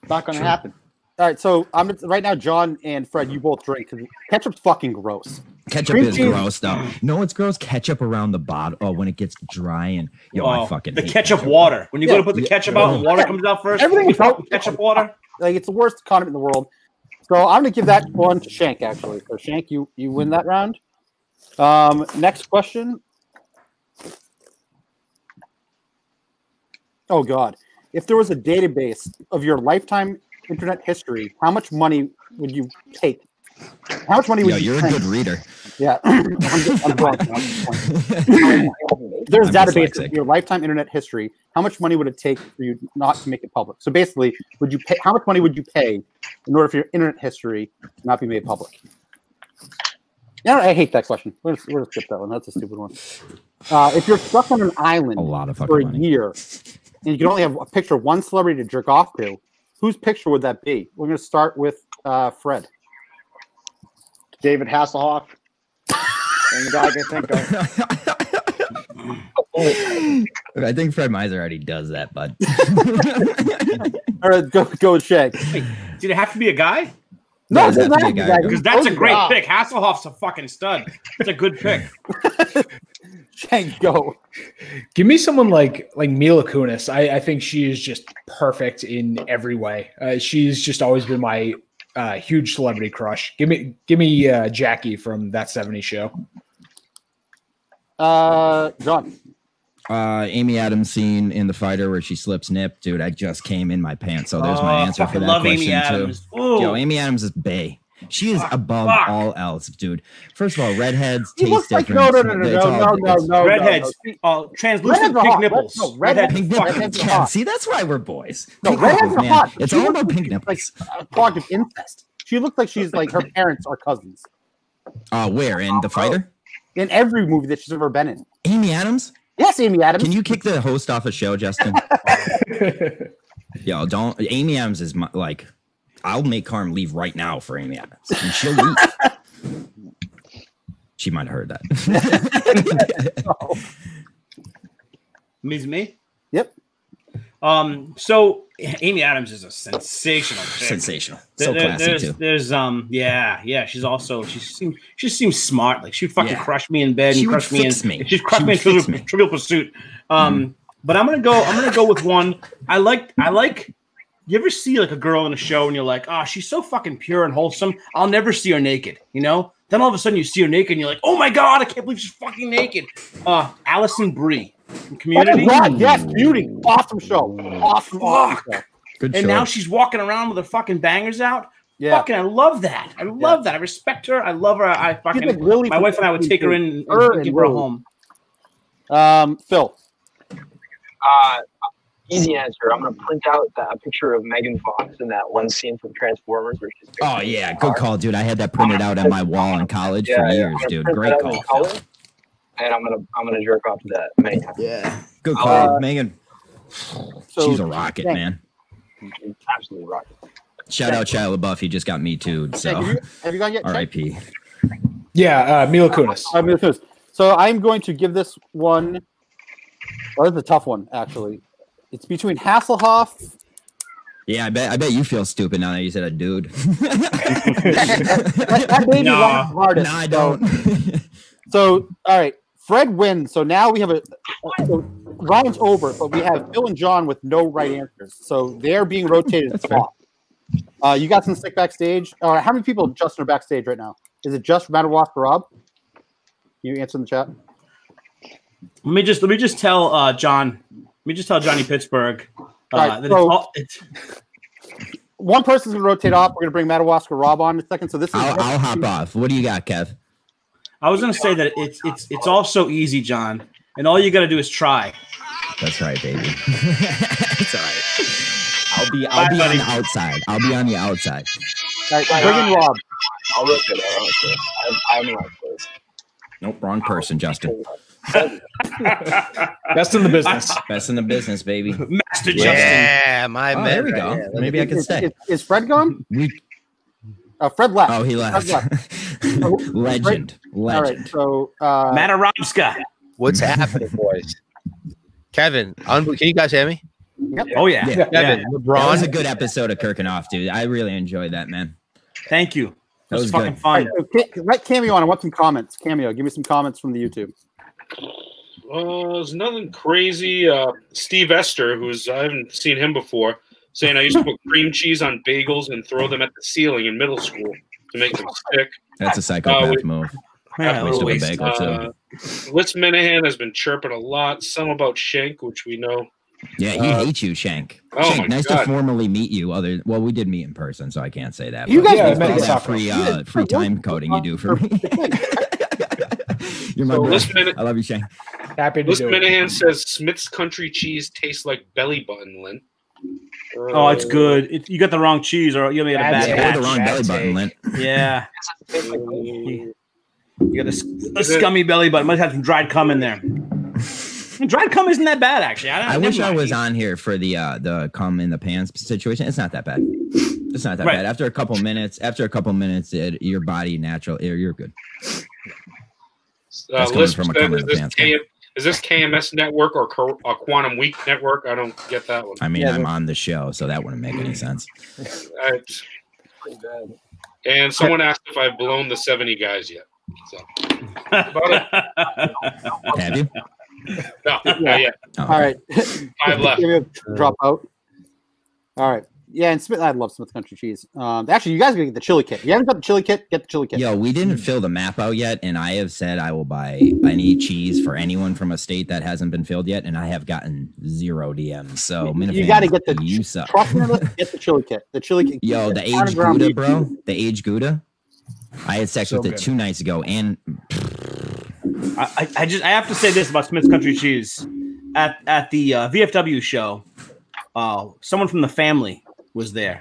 It's not going to happen. All right, so right now, John and Fred, you both drink because ketchup's fucking gross. Ketchup is gross, though. No, it's gross. Ketchup around the bottom. Oh, when it gets dry and I fucking the hate ketchup water. When you go to put the ketchup out, and water comes out first. Everything is ketchup water. Like it's the worst condiment in the world. So I'm gonna give that one to Shank. Actually, so Shank, you win that round. Next question. Oh God, if there was a database of your lifetime internet history, how much money would you take? How much money would you You're spend? a good reader. Yeah. I'm There's a database of your lifetime internet history. How much money would it take for you not to make it public? So basically, would you pay? How much money would you pay in order for your internet history not be made public? Yeah, I hate that question. We're gonna skip that one. That's a stupid one. If you're stuck on an island for a year and you can only have a picture of one celebrity to jerk off to, whose picture would that be? We're going to start with Fred. David Hasselhoff. And the guy I can think of. I think Fred Miser already does that, bud. All right, go with Shank. Wait, did it have to be a guy? No, it's not a guy. Because that's a great pick. Hasselhoff's a fucking stud. It's a good pick. Shank, go. Give me someone like Mila Kunis. I think she is just perfect in every way. She's just always been my huge celebrity crush. Give me Jackie from That 70s Show. John. Amy Adams scene in The Fighter where she slips nip. Dude, I just came in my pants. So there's my answer for that question, too. Yo, Amy Adams is bae. She is above all else, dude. First of all, redheads taste different. No. Redheads, translucent pink nipples. No, redheads, pink nipples. Yeah, see, that's why we're boys. No, redheads are hot. It's all about pink nipples. Like a product of incest. She looks like she's like her parents are cousins. Where in The Fighter? In every movie that she's ever been in. Amy Adams? Yes, Amy Adams. Can you kick the host off a show, Justin? Yo, don't. Amy Adams is like. I'll make Carm leave right now for Amy Adams. And she'll leave. She might have heard that. Me? Yep. So Amy Adams is a sensational pick. Sensational. So classy too. There's she's also she seems smart. Like she'd fucking crush me in bed and crush me in she'd crush me in Trivial Pursuit. But I'm gonna go with one. I like you ever see like a girl in a show and you're like, oh, she's so fucking pure and wholesome. I'll never see her naked, you know? Then all of a sudden you see her naked and you're like, oh my God, I can't believe she's fucking naked. Allison Brie from Community. Oh God, yes, Beauty. Awesome show. Awesome show. Good and show. now she's walking around with her fucking bangers out. Yeah. Fucking, I love that. I love that. I respect her. I love her. I fucking, like really my wife and I would take her in and give her a home. Phil. Easy answer. I'm going to print out a picture of Megan Fox in that one scene from Transformers where she's. Oh, yeah. Good call, dude. I had that printed out on my wall in college for years, dude. Great call. and I'm gonna jerk off to that many times. Yeah, good call, Megan. So She's a rocket, man. Absolutely rocket. Shout out Shia LaBeouf. He just got me too. So have you gone yet? R.I.P. Yeah, Mila Kunis. Mila Kunis. So I'm going to give this one. Well, it's a tough one, actually. It's between Hasselhoff. Yeah, I bet you feel stupid now that you said a dude. that made me laugh hardest. No, I don't. So, all right, Fred wins. So now we have so Ryan's over, but we have Phil and John with no right answers. So they're being rotated to top. You got some stick backstage. All right, how many people, Justin, are backstage right now? Is it just Madawaska Rob? Can you answer in the chat? Let me just tell John. Let me just tell Johnny Pittsburgh Right, that so one person's gonna rotate off. We're gonna bring Madawaska Rob on in a second. So this is I'll hop off. What do you got, Kev? I was gonna say that it's all so easy, John, and all you gotta do is try. That's right, baby. It's all right. I'll be on the outside. I'll be on the outside. All right, bring in Rob. I'll look at it. I'm not close. Nope, wrong person, Justin. Best in the business. Best in the business, baby. Master Justin. Yeah, my man. There we go. Yeah, Maybe I can stay. Is Fred gone? Fred left. Oh, he left. Legend. All right, so Madawaska. What's happening, boys? Kevin, can you guys hear me? Yep. Oh yeah. Kevin, That was LeBron. a good episode of Kirk and Off, dude. I really enjoyed that, man. Thank you. That was fucking good. fun. Let Cameo on. I want some comments. Cameo, give me some comments from the YouTube. There's nothing crazy. Steve Esther, I haven't seen him before, saying I used to put cream cheese on bagels and throw them at the ceiling in middle school to make them stick. That's a psychopath move. Waste of a bagel, too. Litz Minahan has been chirping a lot. Some about Shank, which we know. Yeah, he hates you, Shank. Oh Shank, my nice God. to formally meet you. Well, we we did meet in person, so I can't say that. You but guys thanks met for in that free time coding you do for me. You're my So boy. this minute- I love you, Shank. Happy to Litz do it. Minahan says Smith's country cheese tastes like belly button lint. Oh, it's good. You got the wrong cheese, or you made a bad Bad Yeah, batch. or the wrong belly button, Lint. Yeah. You got a scummy belly button. Might have some dried cum in there. Dried cum isn't that bad, actually. I wish I was on here for the cum in the pants situation. It's not that bad. It's not that Right. bad. After a couple minutes, your body natural, you're good. That's coming Lisp from a said, cum in the pants. is this KMS network or Quantum Week network? I don't get that one. I mean, I'm on the show, so that wouldn't make any sense. It's pretty bad. And someone asked if I've blown the 70 guys yet. So, Have you? no, not yet. Oh, All right. 5 left. Drop out. All right. Yeah, and Smith, I love Smith Country Cheese. Actually, you guys are going to get the chili kit. If you haven't got the chili kit, get the chili kit. Yo, we didn't fill the map out yet, and I have said I will buy any cheese for anyone from a state that hasn't been filled yet, and I have gotten 0 DMs. So you got to get the you suck. Trust me, get the chili kit. The chili kit. Yo, the aged Gouda, bro. The aged Gouda. I had sex with it 2 nights ago, and I have to say this about Smith's Country Cheese. At the VFW show, someone from the family was there.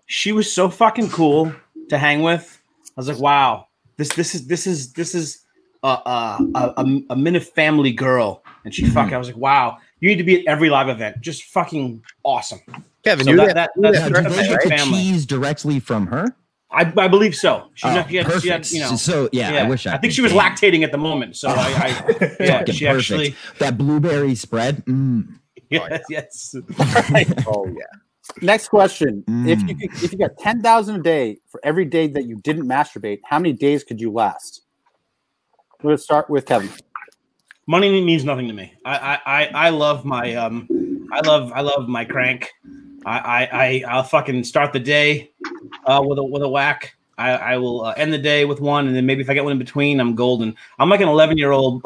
She was so fucking cool to hang with. I was like, wow, this is a Minute family girl, and she fucking. I was like, wow, you need to be at every live event. Just fucking awesome. Kevin, So you that's did they get the family. cheese directly from her? I believe so. She had, Perfect. so I wish I think she was lactating at the moment. So I Fucking she perfect. actually. That blueberry spread. Yes. Oh yeah. Next question: If you got 10,000 a day for every day that you didn't masturbate, how many days could you last? We're gonna start with Kevin. Money means nothing to me. I love my I love my crank. I'll fucking start the day with a whack. I will end the day with one, and then maybe if I get one in between, I'm golden. I'm like an 11-year-old,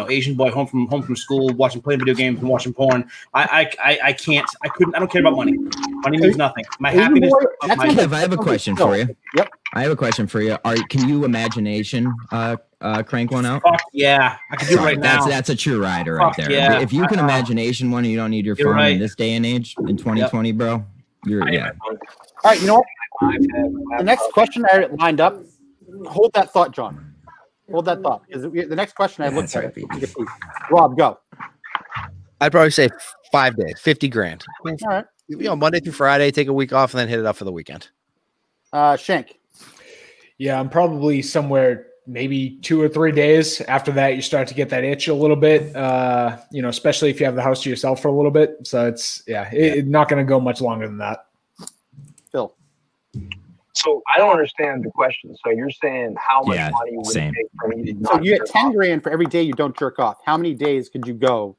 Asian boy home from school, playing video games and watching porn. I don't care about money. Money means nothing. My happiness. Kev, I have a question for you. Yep. I have a question for you. Can you imagination crank one out? Fuck yeah, I can do it right now. That's a true rider right there. Yeah. If you can imagination one, and you don't need your You're phone right. in this day and age in 2020, bro. Yeah. All right, you know what? The next question I lined up. Hold that thought, John. Hold that thought. Because the next question I looked at. Rob, go. I'd probably say 5 days, 50 grand. All right. Monday through Friday, take a week off, and then hit it up for the weekend. Shank. Yeah, I'm probably somewhere maybe 2 or 3 days. After that, you start to get that itch a little bit, especially if you have the house to yourself for a little bit. So it's not going to go much longer than that. Phil. So I don't understand the question. So you're saying how much money would it take for me to not So you get jerk 10 off? grand for every day you don't jerk off. How many days could you go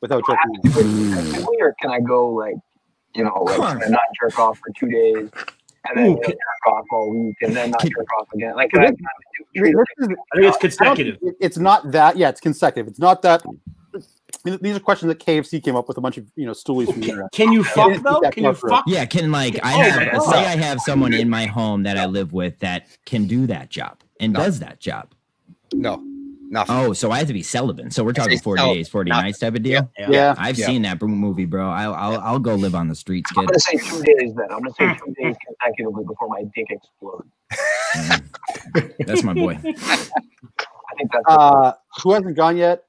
without jerking off? Or can I go like can I not jerk off for 2 days and then jerk off all week and then not jerk off again? Like, can I I think it's consecutive. It's not that. Yeah, it's consecutive. It's not that. These are questions that KFC came up with a bunch of stoolies from the internet. Can you fuck though? Can you fuck? Yeah, I have someone in my home that I live with that can do that job and does that job. No, nothing. Oh, so I have to be celibate. So we're talking 40 days, 40 nights type of deal. Yeah. I've seen that movie, bro. I'll go live on the streets, kid. I'm gonna say 2 days then. I'm gonna say 2 days consecutively before my dick explodes. That's my boy. I think that's who hasn't gone yet?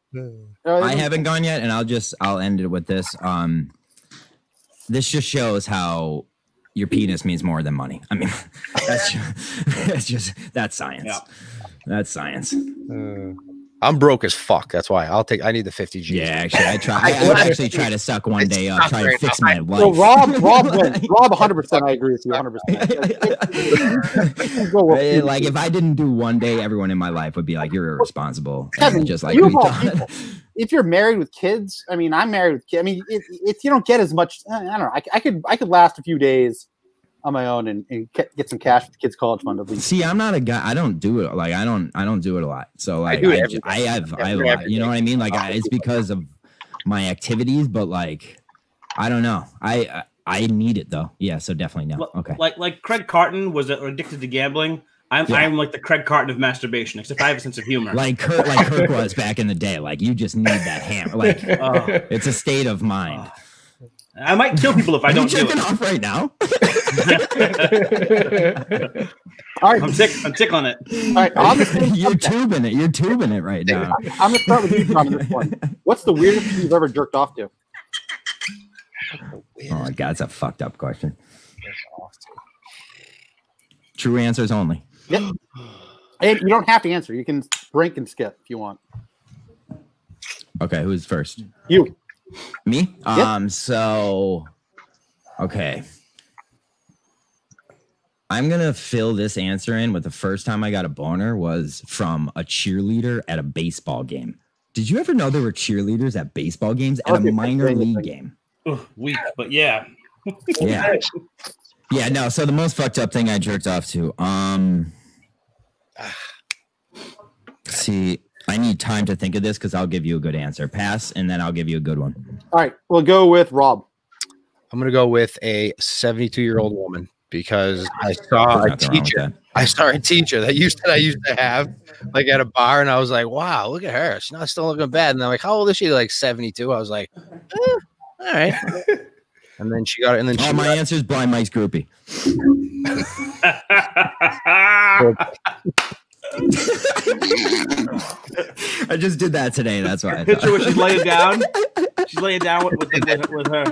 I haven't gone yet, and I'll end it with this. This just shows how your penis means more than money. I mean, that's science. Yeah. That's science. I'm broke as fuck. That's why I need the 50 G's. Yeah, actually, I would actually try to suck one day up, try to fix my life. So Rob wins. Rob, 100%. I agree with you, 100%. Like if I didn't do one day, everyone in my life would be like, "You're irresponsible." Kevin, just like if you're married with kids, I mean, I'm married with kids. I mean, if you don't get as much, I don't know. I could last a few days on my own and get some cash for the kids' college fund at least. See, I'm not a guy. I don't do it. Like I don't do it a lot. So like I have a lot. You know what I mean? Like it's because of my activities, but like I don't know. I need it though. Yeah. So definitely no. Okay. Like Craig Carton was addicted to gambling. I'm like the Craig Carton of masturbation, except I have a sense of humor. Like Kirk was back in the day. Like you just need that hammer. Like it's a state of mind. I might kill people if I don't do it. Off right now. All right, I'm sick on it. All right, you're tubing it. You're tubing it right now. I'm gonna start with you, John, on this one. What's the weirdest thing you've ever jerked off to? Oh my God, it's a fucked up question. True answers only. Yep. And you don't have to answer. You can break and skip if you want. Okay, who's first? You. Me? Yep. So okay. I'm gonna fill this answer in with the first time I got a boner was from a cheerleader at a baseball game. Did you ever know there were cheerleaders at baseball games at a minor league game? Weak, but yeah. Yeah. Yeah, no, so the most fucked up thing I jerked off to. See, I need time to think of this because I'll give you a good answer. Pass, and then I'll give you a good one. All right, we'll go with Rob. I'm going to go with a 72-year-old woman because I saw a teacher. I saw a teacher that I used to have like at a bar, and I was like, "Wow, look at her. She's not still looking bad." And I'm like, "How old is she?" Like 72. I was like, all right. And then she got it. And then my answer is Blind Mike's groupie. I just did that today. That's why. Picture where she's laying down. She's laying down with her.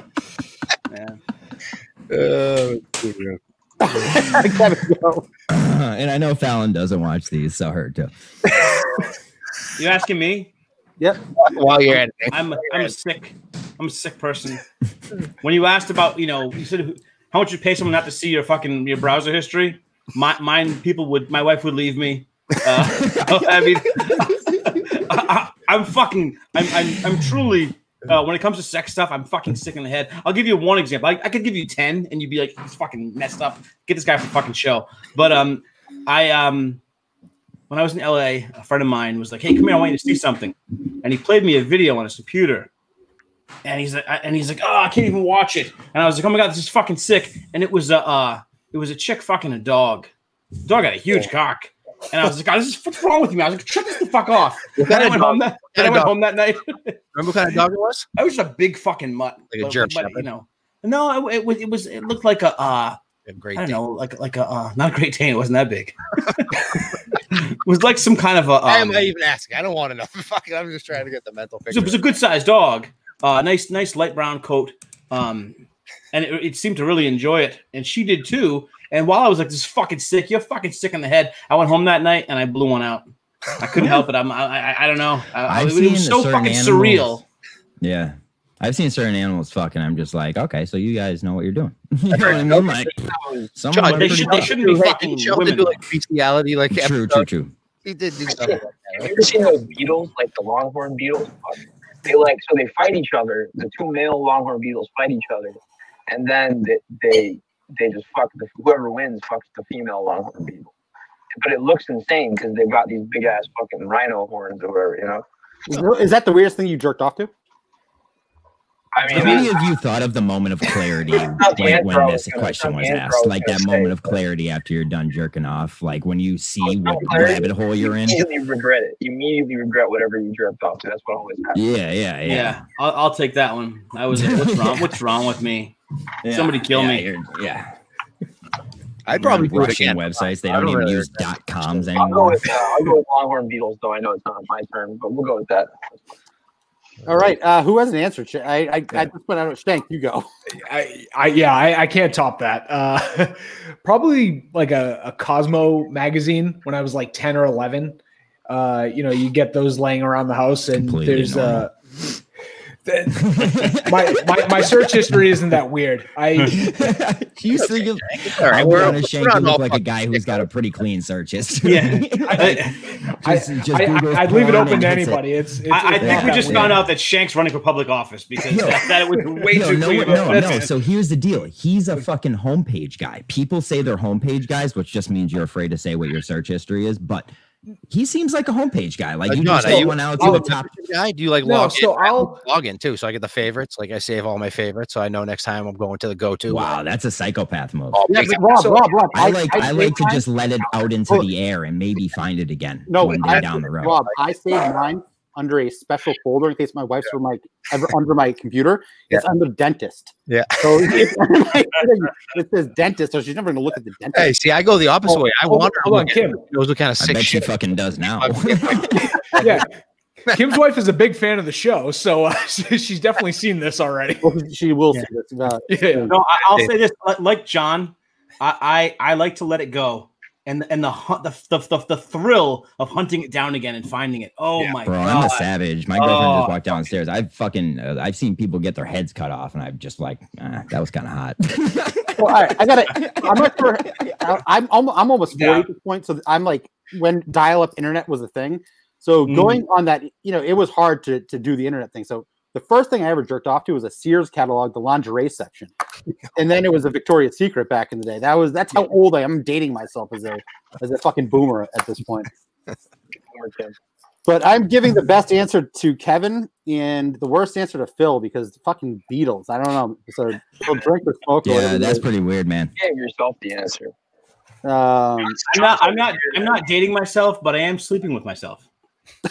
And I know Fallon doesn't watch these, so her too. You asking me? Yep. While you're at it, I'm a sick person. When you asked about, you said how much you pay someone not to see your browser history. My wife would leave me. I mean, I'm truly. When it comes to sex stuff, I'm fucking sick in the head. I'll give you one example. I could give you 10, and you'd be like, "He's fucking messed up. Get this guy for the fucking show." But when I was in LA, a friend of mine was like, "Hey, come here, I want you to see something," and he played me a video on his computer. And he's like, "Oh, I can't even watch it." And I was like, "Oh my God, this is fucking sick." And it was a chick fucking a dog. The dog had a huge cock. And I was like, "God, what's wrong with me?" I was like, "Shut this the fuck off." Then I went home that night. Remember what kind of dog it was? I was just a big fucking mutt. Like a jerk. No, it looked like a a great. I don't know, like a not a Great Dane. It wasn't that big. It was like some kind of a. Why am I even asking? I don't want to know. Fuck it, I'm just trying to get the mental picture. It was a good sized dog. Nice light brown coat. And it seemed to really enjoy it, and she did too. And while I was like, "This is fucking sick. You're fucking sick in the head," I went home that night and I blew one out. I couldn't help it. I don't know. It was so fucking surreal. Yeah. I've seen certain animals fuck, and I'm just like, okay, so you guys know what you're doing. You know what I mean? Like, John, they shouldn't be fucking women. Do like bestiality, like true. He did do stuff like that. Have you ever seen those beetles, like the longhorn beetles? They fight each other. The two male longhorn beetles fight each other, and then they just fuck whoever wins fucks the female longhorn beetle. But it looks insane because they've got these big ass fucking rhino horns or whatever, you know. Is that the weirdest thing you jerked off to? I mean, have any of you thought of the moment of clarity when this question was asked? Like that moment of clarity after you're done jerking off, like when you see what rabbit hole you're in. You immediately regret it. You immediately regret whatever you jerked off to. That's what always happens. Yeah. I'll take that one. I was what's wrong? What's wrong with me? Yeah. Somebody kill me. Yeah. I'd probably do it Russian again. websites. They don't even use .coms anymore. I'll go with longhorn beetles, though. I know it's not my turn, but we'll go with that. All right. Who has an answer? I just put out. Shank, you go. I can't top that. Probably like a Cosmo magazine when I was like 10 or 11. You get those laying around the house, and completely there's my search history isn't that weird. You think all right, we're on Shank. You look like a guy who's got a pretty clean search history. Yeah, I'd leave it open to anybody. I think we just found out that Shank's running for public office because that was way too clear. No. So here's the deal. He's a fucking homepage guy. People say they're homepage guys, which just means you're afraid to say what your search history is, but he seems like a homepage guy. Like you just go one out to the top guy. Do you like log in? So I'll log in too. So I get the favorites. Like I save all my favorites, so I know next time I'm going to the go-to. Wow, that's a psychopath move. Rob, I like to just let it out into the air and maybe find it again. One day down the road. Rob, I save mine under a special folder in case my wife's under my computer. It's under dentist. Yeah. So it says dentist, so she's never gonna look at the dentist. Hey, see, I go the opposite way. I wonder hold on, Kim. Knows what kind of sick I bet shit she fucking does now. Yeah. Kim's wife is a big fan of the show, so she's definitely seen this already. Well, she will see this. No, I'll say this. Like John, I like to let it go. And the thrill of hunting it down again and finding it. Oh my god! I'm a savage. My girlfriend just walked downstairs. I've seen people get their heads cut off, and I'm just like, that was kind of hot. Well, all right, I'm not sure. I'm almost 40 at this point, so I'm like when dial-up internet was a thing. So going on that, it was hard to do the internet thing. So the first thing I ever jerked off to was a Sears catalog, the lingerie section, and then it was a Victoria's Secret back in the day. That's how old I am. I'm dating myself as a fucking boomer at this point. But I'm giving the best answer to Kevin and the worst answer to Phil because fucking Beatles. I don't know. So he'll drink or smoke. Yeah, that's pretty weird, man. Give yourself the answer. I'm not dating myself, but I am sleeping with myself. All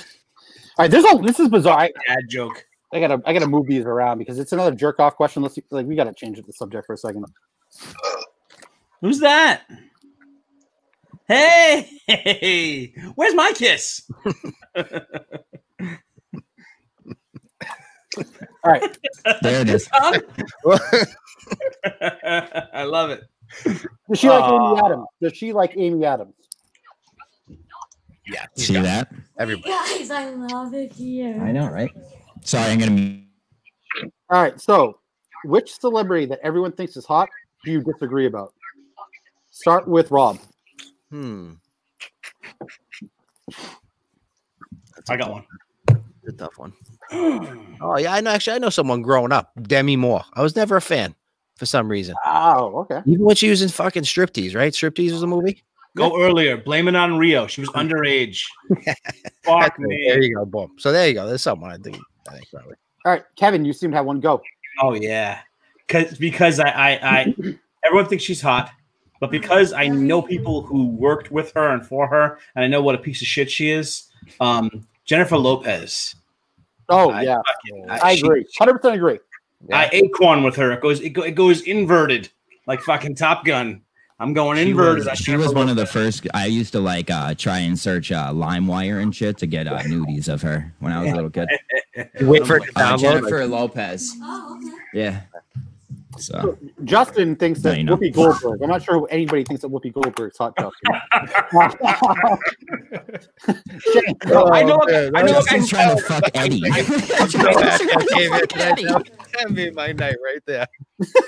right, this is bizarre. Bad joke. I gotta move these around because it's another jerk off question. We gotta change the subject for a second. Who's that? Hey, where's my kiss? All right, there it is. I love it. Does she like Amy Adams? Does she like Amy Adams? Yeah. See that? Everybody. Guys, I love it here. I know, right? Sorry, I'm gonna. All right. So, which celebrity that everyone thinks is hot do you disagree about? Start with Rob. I got one. It's a tough one. Oh yeah, I know. Actually, I know someone growing up, Demi Moore. I was never a fan for some reason. Oh, okay. Even when she was in fucking Striptease, right? Striptease was a movie. Go earlier. Blame it on Rio. She was underage. Fuck me. There you go. Boom. So there you go. There's someone I think probably. All right, Kevin, you seem to have one go. Oh yeah, because I everyone thinks she's hot, but because I know people who worked with her and for her, and I know what a piece of shit she is. Jennifer Lopez. Oh yeah, I agree. 100% agree. I acorn with her. It goes inverted like fucking Top Gun. I'm going inverted. She was one of the first. I used to like try and search LimeWire and shit to get nudies of her when I was a little kid. Wait for it to download. Jennifer Lopez. Yeah. So Justin thinks that Whoopi Goldberg. I'm not sure who anybody thinks that Whoopi Goldberg's hot. I know. Justin's trying to fuck Eddie. That'd be my night right there.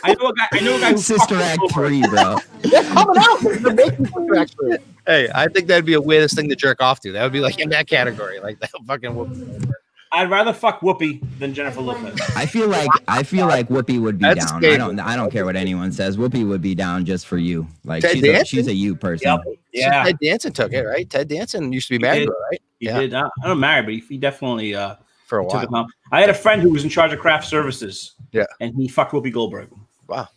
I know a guy who's Sister Act 3, bro. They're coming out. They're making Sister Act 3. Hey, I think that'd be a weirdest thing to jerk off to. That would be like in that category, like that fucking Whoopi. I'd rather fuck Whoopi than Jennifer Lopez. I feel like Whoopi would be That's down. stable. I don't care what anyone says. Whoopi would be down just for you. Like she's a you person. Yep. Yeah. Ted Danson took it, right? Ted Danson used to be married, right? He did. I don't marry, but he definitely for a while. took it home. I had a friend who was in charge of craft services. Yeah. And he fucked Whoopi Goldberg. Wow.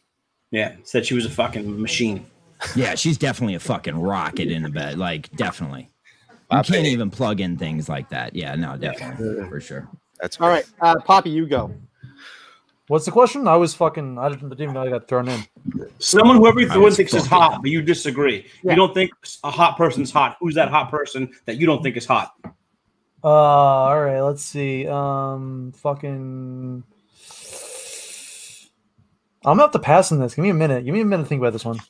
Yeah. Said she was a fucking machine. Yeah, she's definitely a fucking rocket in the bed. Like, definitely. You can't even plug in things like that. Yeah, no, definitely. For sure. That's all right. Poppy, you go. What's the question? I didn't even know I got thrown in. Someone who everyone thinks is hot, but you disagree. Yeah. You don't think a hot person's hot. Who's that hot person that you don't think is hot? All right, let's see. I'm gonna have to pass on this. Give me a minute. Give me a minute to think about this one.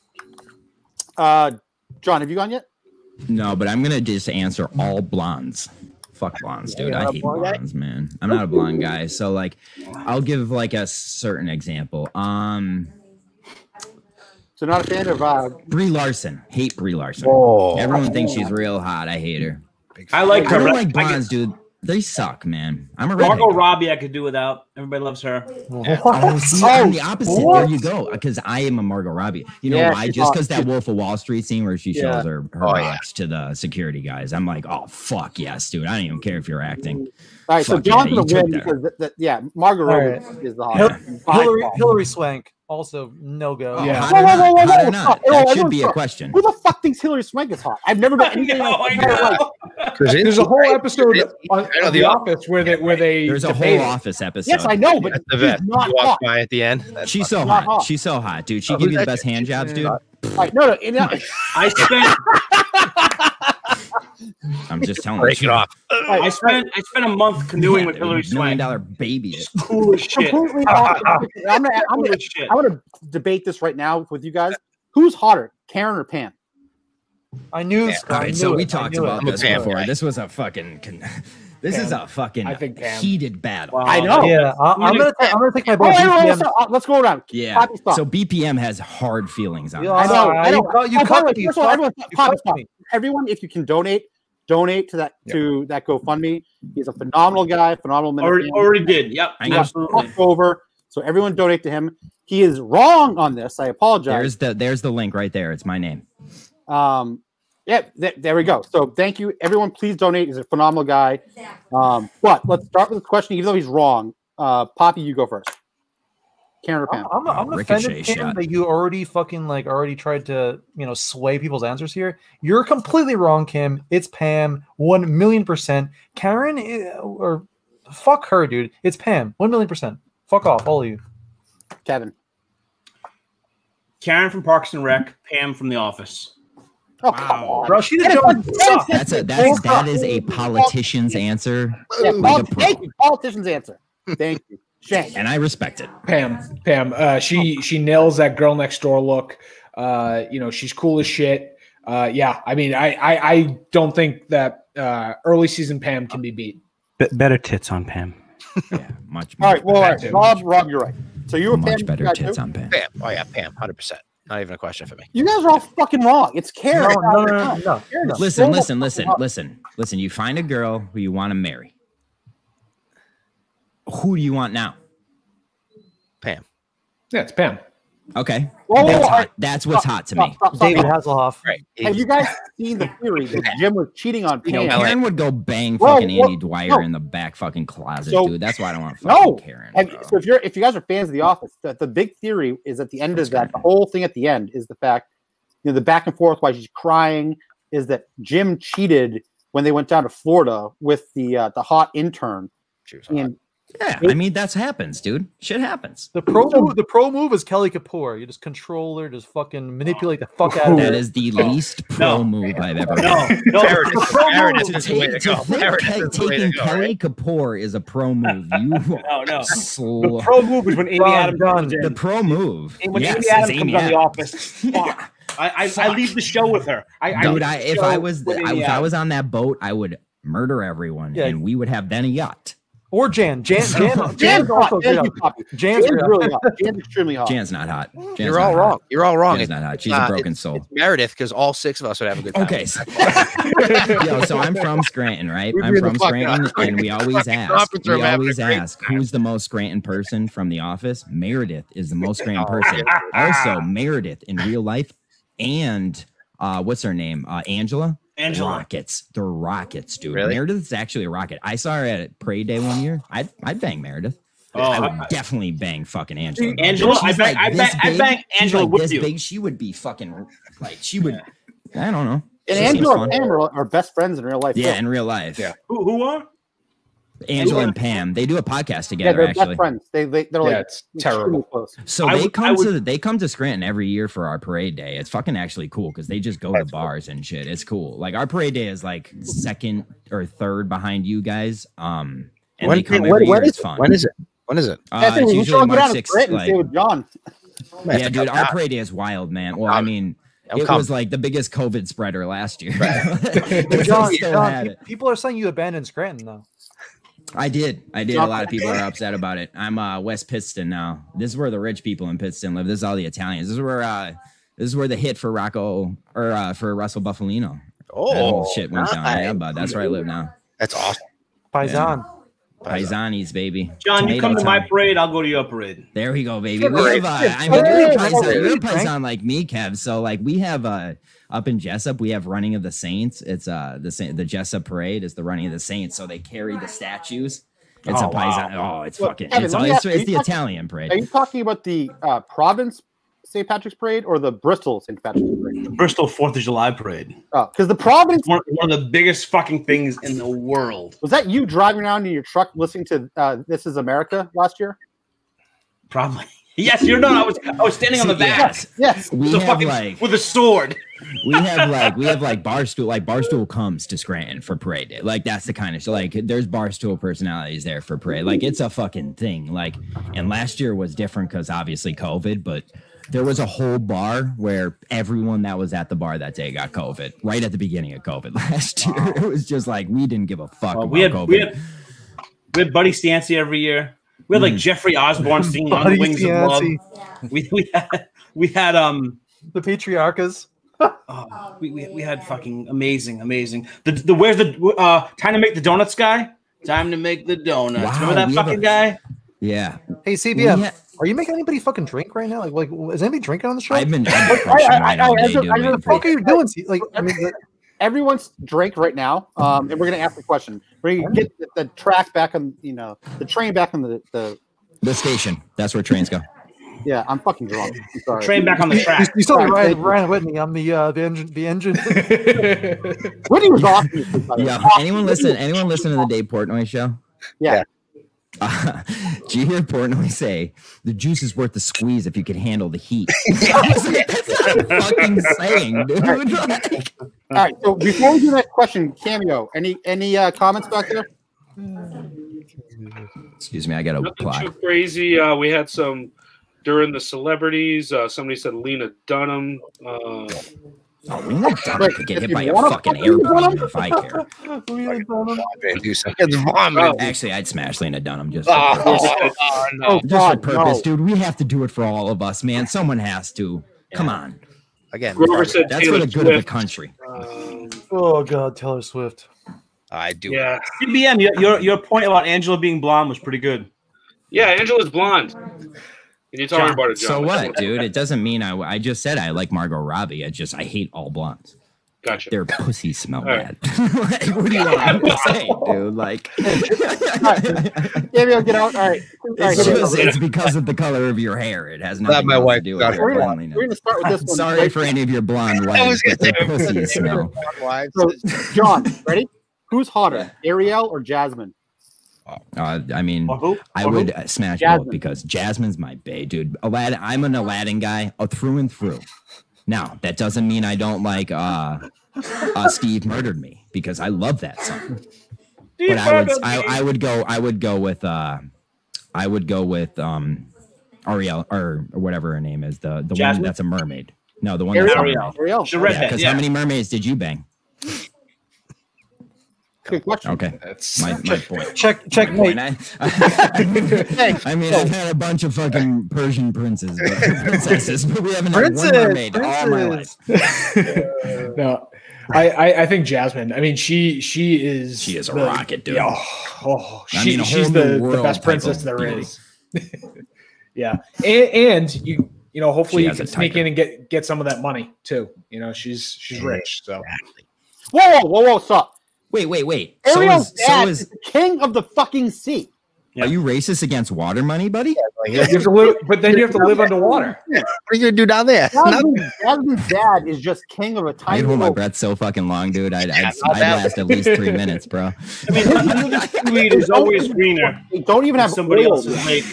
John, have you gone yet? No, but I'm gonna just answer all blondes. Fuck blondes, dude. I hate blondes, man. I'm not a blonde guy, so like, I'll give like a certain example. So not a fan of Brie Larson. Hate Brie Larson. Oh. Everyone thinks she's real hot. I hate her. I like her. I don't like blondes, dude. They suck, man. I'm a Margot Robbie. I could do without. Everybody loves her. I'm the opposite. There you go. Because I am a Margot Robbie. You know why? Just because that Wolf of Wall Street scene where she shows her ass to the security guys. I'm like, oh fuck yes, dude. I don't even care if you're acting. All right, so John's gonna win because Margot Robbie is the hot. Hillary Swank. Also, no go. Yeah. Whoa. That should be a question. Who the fuck thinks Hillary Swank is hot? I've never done anything like that. There's a whole episode on The Office where they there's a whole Office episode. Yes, I know, but she's not hot. By at the end. She's so hot. She's so hot, dude. She give you the best hand jobs, dude. Right, no. I spent. I'm just telling Break it off. I spent a month canoeing with Hillary Swank. $1 million baby. Cool as shit. I'm gonna debate this right now with you guys. Who's hotter, Karen or Pam? I knew. Yeah. All right, so we talked about this before. This was a fucking. This is a fucking heated battle. I know. Yeah, I'm gonna take my vote. Let's go around. Yeah. So BPM has hard feelings on. I know. You cut me. Everyone, if you can donate to that GoFundMe. He's a phenomenal guy, phenomenal man. Already did. Yep. Absolutely. Over. So everyone donate to him. He is wrong on this. I apologize. There's the link right there. It's my name. There we go. So thank you, everyone. Please donate. He's a phenomenal guy. But let's start with the question. Even though he's wrong, Poppy, you go first. Karen or Pam? I'm offended, Pam, that you already tried to sway people's answers here. You're completely wrong, Kim. It's Pam, 1,000,000%. Karen, or fuck her, dude. It's Pam, 1,000,000%. Fuck off, all of you. Kevin. Karen from Parks and Rec, Pam from The Office. Oh, come on. Bro, she didn't that is a politician's answer. Yeah, thank you. Politician's answer. Thank you. Shane. And I respect it. Pam. She nails that girl next door look. She's cool as shit. I don't think that early season Pam can be beat. Better tits on Pam. Yeah, much. All right, well, Rob, you're right. So you were much Pam, better tits on Pam. Pam. Oh yeah, Pam, 100%. Not even a question for me. You guys are all fucking wrong. It's Karen. No. Listen. You find a girl who you want to marry. Who do you want now? Pam. Yeah, it's Pam. Okay. Whoa, that's what's hot to me. David Hasselhoff. Right. Have you guys seen the theory that Jim was cheating on Pam? Karen would go bang fucking Andy Dwyer in the back fucking closet, dude. That's why I don't want fucking Karen. So if you guys are fans of The Office, the big theory is at the end of that, the whole thing at the end is the fact, the back and forth why she's crying is that Jim cheated when they went down to Florida with the hot intern. Yeah, I mean that's happens, dude. Shit happens. The pro move is Kelly Kapoor. You just control her, just fucking manipulate the fuck out of her. That is the least pro move I've ever. Taking Kelly Kapoor is a pro move. The pro move is when Amy Adams comes in. The pro move. When Amy Adams comes on The Office. Fuck. I leave the show with her. If I was on that boat, I would murder everyone, and we would have then a yacht. Or Jan's hot. Jan's really hot. Jan's extremely hot. Jan's not hot. You're all wrong. You're all wrong. Jan's not hot. She's a broken soul. It's Meredith, because all 6 of us would have a good time. Okay. So I'm from Scranton, right? I'm from Scranton, and we always ask, who's the most Scranton person from The Office? Meredith is the most Scranton person. Also, Meredith in real life, and what's her name? Angela. Rockets. They're rockets, dude. Really? Meredith's actually a rocket. I saw her at Parade Day one year. I'd bang Meredith. I would definitely bang fucking Angela. Angela, I bang Angela with you. Big, she would be fucking like she would. I don't know. And Angela and Pam are best friends in real life. Yeah, in real life. Yeah. Who are? Angela and Pam. They do a podcast together. Yeah, they're actually best friends. They're like it's terrible. Close. So they come to Scranton every year for our parade day. It's fucking actually cool because they just go to bars and shit. It's cool. Like our parade day is like second or third behind you guys. And they come every year. It's fun. When is it? It's usually March 6th. Like, with John. Yeah, dude, our parade day is wild, man. Well, I mean, it was like the biggest COVID spreader last year. John, people are saying you abandoned Scranton though. I did. A lot of people are upset about it. I'm West Pittston now. This is where the rich people in Pittston live. This is all the Italians. This is where the hit for Rocco or for Russell Buffalino. Oh, shit went down. Yeah, but that's where I live now. That's awesome. Paisan. Paisanis, baby. John, you come to my parade, I'll go to your parade. There we go, baby. You're a Paisan like me, Kev. So like we have up in Jessup, we have Running of the Saints. It's the Jessup parade is the Running of the Saints. So they carry the statues. It's a Paisan. Wow. Oh, it's fucking. Kevin, it's the Italian parade. Are you talking about the Providence St. Patrick's Parade or the Bristol St. Patrick's Parade? The Bristol 4th of July Parade. Oh, because the Providence one of the biggest fucking things in the world. Was that you driving around in your truck listening to This Is America last year? Probably. Yes, you're not. I was standing on the back. Yes. We have like with a sword. we have like Barstool comes to Scranton for parade day. Like that's the kind of so like there's Barstool personalities there for parade. Like it's a fucking thing. Like and last year was different because obviously COVID, but there was a whole bar where everyone that was at the bar that day got COVID right at the beginning of COVID last year. It was just like we didn't give a fuck about COVID. We had Buddy Stancy every year. We had like Jeffrey Osborne singing on the Wings of Love. We had the Patriarchas. We had fucking amazing. The where's the time to make the donuts guy? Time to make the donuts. Wow, remember that fucking guy? Yeah. Hey CBM, are you making anybody fucking drink right now? Like is anybody drinking on the show? I've been right all day, dude. What the fuck are you doing? Like I mean. Everyone's drank right now, and we're gonna ask the question. We're gonna get the track back on, the train back on the station. That's where trains go. Yeah, I'm fucking drunk. I'm sorry. Train back on the track. You saw Ryan Whitney. I'm the engine. Whitney was awesome. Yeah. Anyone listen to the Dave Portnoy show? Yeah. Did you hear Portnoy say the juice is worth the squeeze if you can handle the heat? That's not a fucking saying, dude. All right. So before we do that question, Cameo, any comments back there? Excuse me, I got a plot. Too crazy. We had some during the celebrities. Somebody said Lena Dunham. Lena Dunham could get hit by a fucking airplane if I care. Actually, I'd smash Lena Dunham just for purpose, dude. We have to do it for all of us, man. Someone has to. Come on. Again, that's for the good of the country. Oh God, Taylor Swift. I do. Yeah. CBM, your point about Angela being blonde was pretty good. Yeah, Angela's blonde. Can you tell me about it, John? So what, dude? It doesn't mean I just said I like Margot Robbie. I hate all blondes. Gotcha. Their pussies smell bad. Like, what do you want me to say, dude? Like, Gabriel, get out. All right. It's because of the color of your hair. It has nothing to do with your cleanliness. We're going to start with this one. Sorry for any of your blonde wives, but their pussies smell. So, John, ready? Who's hotter, Ariel or Jasmine? I mean, I would smash both because Jasmine's my bae, dude. Aladdin, I'm an Aladdin guy through and through. Now, that doesn't mean I don't like Steve Murdered Me because I love that song. But I would go with Ariel or whatever her name is, the one that's a mermaid. No, the one that's Ariel. Because how many mermaids did you bang? Good question. Okay, that's my point. Checkmate. I mean, I've had a bunch of fucking Persian princesses, but we haven't had one mermaid all my life. No, I think Jasmine. I mean, she is a rocket, dude. She's the best princess there is. Yeah, and you hopefully you can sneak in and get some of that money too. You know, she's rich. So whoa, stop. Wait. Ariel's dad is the king of the fucking sea. Are you racist against water money, buddy? You have to live, but then you have to live underwater. What are you gonna do down there? Jasmine's dad is just king of a tiny. I'd hold my breath so fucking long, dude. I'd last at least 3 minutes, bro. I mean, the seaweed is always greener. They don't even have somebody else's lake.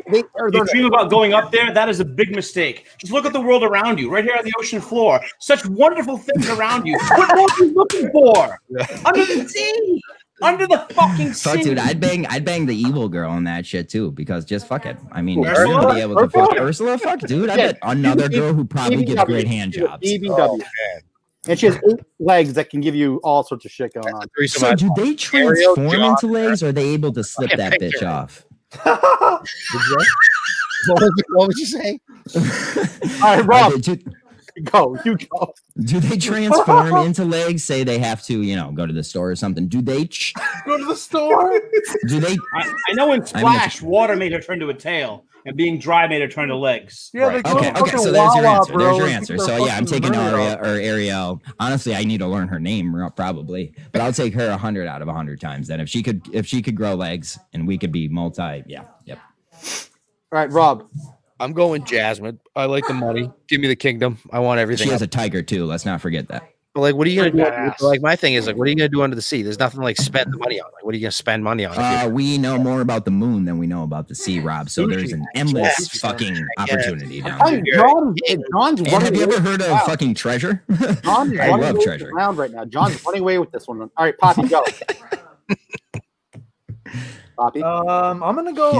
You dream about going up there? That is a big mistake. Just look at the world around you, right here on the ocean floor. Such wonderful things around you. What more are you looking for? Under the sea. Under the fucking sea. Fuck, dude, I'd bang the evil girl on that shit too, because just fuck it. I mean, you're gonna be able to fuck Ursula. Fuck, dude, I bet another girl who probably gives great hand jobs. BBW. And she has 8 legs that can give you all sorts of shit going on. So do they transform into legs, or are they able to slip that bitch off? What would you say? All right, Rob. You go. Do they transform into legs? Say they have to, go to the store or something. Do they go to the store? Do they? I know in Splash, water made her turn to a tail, and being dry made her turn to legs. Yeah. Right. Okay. So there's your answer. There's your answer. So yeah, I'm taking Ariel. Honestly, I need to learn her name probably, but I'll take her 100 out of 100 times. Then if she could grow legs and we could be yep. All right, Rob. I'm going Jasmine. I like the money. Give me the kingdom. I want everything. She has a tiger too. Let's not forget that. But like, what are you gonna do? Like, my thing is what are you gonna do under the sea? There's nothing like spend the money on. Like, what are you gonna spend money on? We know more about the moon than we know about the sea, Rob. So there's an endless fucking opportunity down there. John's have you ever heard of fucking Treasure? I love Treasure. Around right now. John's running away with this one. All right, Poppy, go. Poppy. I'm gonna go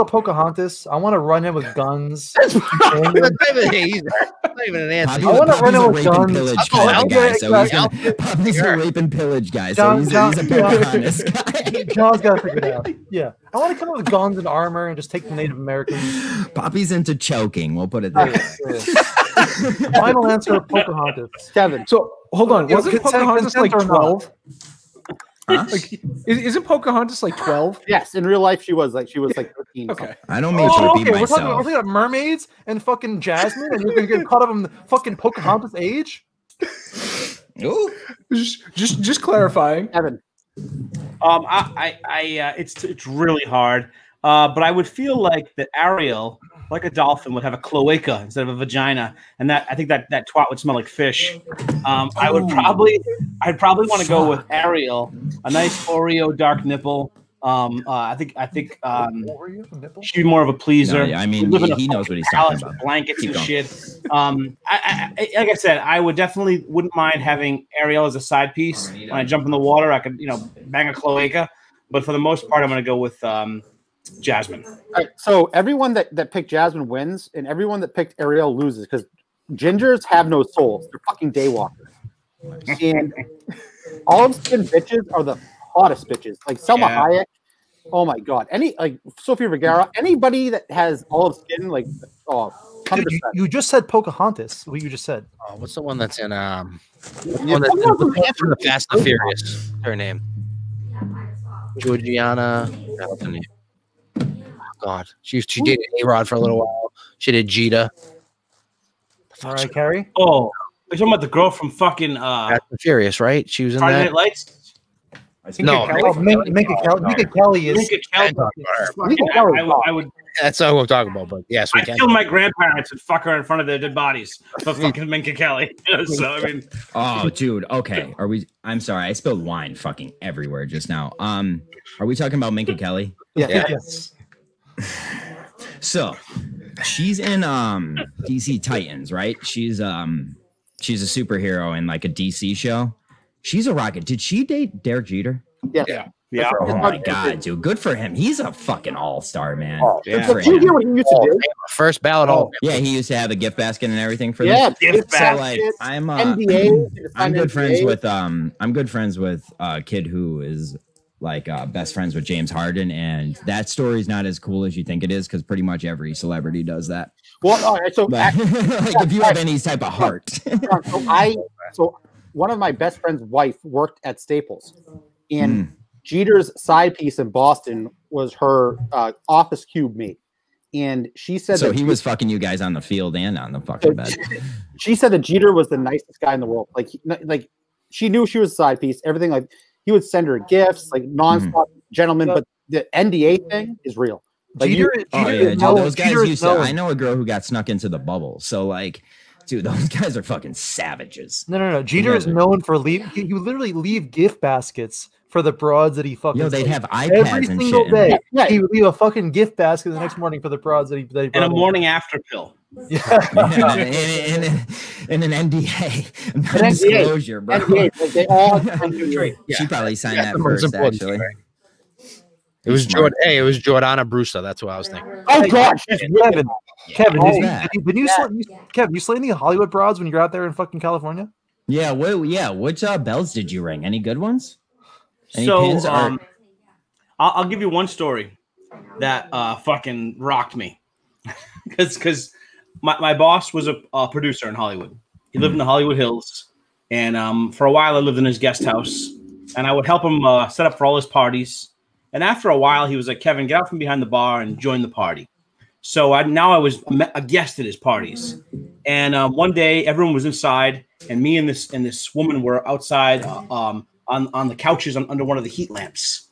Pocahontas. I want to run in with guns. He's not even an answer. I want to run in with guns. Poppy's a rape and pillage guy. So he's a Pocahontas guy. John's got to figure it out. Yeah, I want to come up with guns and armor and just take the Native Americans. Poppy's into choking. We'll put it there. Final answer: Pocahontas. Kevin. So hold on. Wasn't Pocahontas like 12? Huh? Like, isn't Pocahontas like 12? Yes, in real life she was like 13. Okay. I don't mean to repeat myself. We're talking about mermaids and fucking Jasmine, and you're gonna get caught up in the fucking Pocahontas age. Ooh. Just clarifying. Evan. It's really hard. But I would feel like that Ariel, like a dolphin, would have a cloaca instead of a vagina, and I think that twat would smell like fish. I'd probably want to go with Ariel, a nice Oreo dark nipple. I think she'd be more of a pleaser. Yeah, I mean, he knows what he's talking about. Blankets and shit. Like I said, I wouldn't mind having Ariel as a side piece. When I jump in the water, I could bang a cloaca. But for the most part, I'm going to go with Jasmine. All right, so everyone that picked Jasmine wins, and everyone that picked Ariel loses because gingers have no souls. They're fucking daywalkers. And olive skin bitches are the hottest bitches. Like Selma Hayek. Oh my god. Sofia Vergara. Anybody that has olive skin, 100%. You just said Pocahontas. What you just said. What's the one that's in the Fast and Furious? Her name. Georgiana. What's her name? God, she dated A-Rod for a little while. She did Jita. All right, Carrie. Oh, you're talking about the girl from fucking Fast and Furious, right? She was in Friday that. Night Lights. No, Minka Kelly is. I would. That's not what I'm talking about. But yes, we I'd can. kill my grandparents and fuck her in front of their dead bodies for fucking Minka Kelly. So I mean, oh, dude. Okay, are we? I'm sorry, I spilled wine fucking everywhere just now. Are we talking about Minka Kelly? Yes. So, she's in DC Titans, right? She's a superhero in like a DC show. She's a rocket. Did she date Derek Jeter? Yeah. Oh my god, dude! Good for him. He's a fucking all-star, man. Yeah. Did you hear what he used to do? First ballot. Yeah, he used to have a gift basket and everything for this. Gift basket. So, like, I'm good friends with a kid who is like best friends with James Harden, and that story's not as cool as you think it is because pretty much every celebrity does that. Well, all right. So, like, if you have any type of heart. So one of my best friend's wife worked at Staples, and Jeter's side piece in Boston was her office cube mate. And she said so he was fucking you guys on the field and on the fucking bed. She said that Jeter was the nicest guy in the world. Like she knew she was a side piece, everything. Like he would send her gifts, like nonstop gentleman. But the NDA thing is real. Like those guys used to. I know a girl who got snuck into the bubble. So like, dude, those guys are fucking savages. No. Jeter is known for he would literally leave gift baskets for the broads that he fucking. Yo, they'd have iPads every and single shit. Day. Yeah, he would leave a fucking gift basket the next morning for the broads that he and a morning after pill. In an NDA, non-disclosure, bro. NDA, they all She probably signed that first, actually. It was Jordan. Hey, it was Jordana Brewster. That's what I was thinking. Oh gosh, Kevin, you slay any Hollywood broads when you're out there in fucking California? Yeah, which bells did you ring? Any good ones? Any so pins I'll give you one story that fucking rocked me because my boss was a producer in Hollywood. He lived in the Hollywood Hills, and for a while I lived in his guest house, and I would help him set up for all his parties. And after a while, he was like, "Kevin, get out from behind the bar and join the party." So I was a guest at his parties, and one day everyone was inside, and me and this woman were outside on the couches under one of the heat lamps,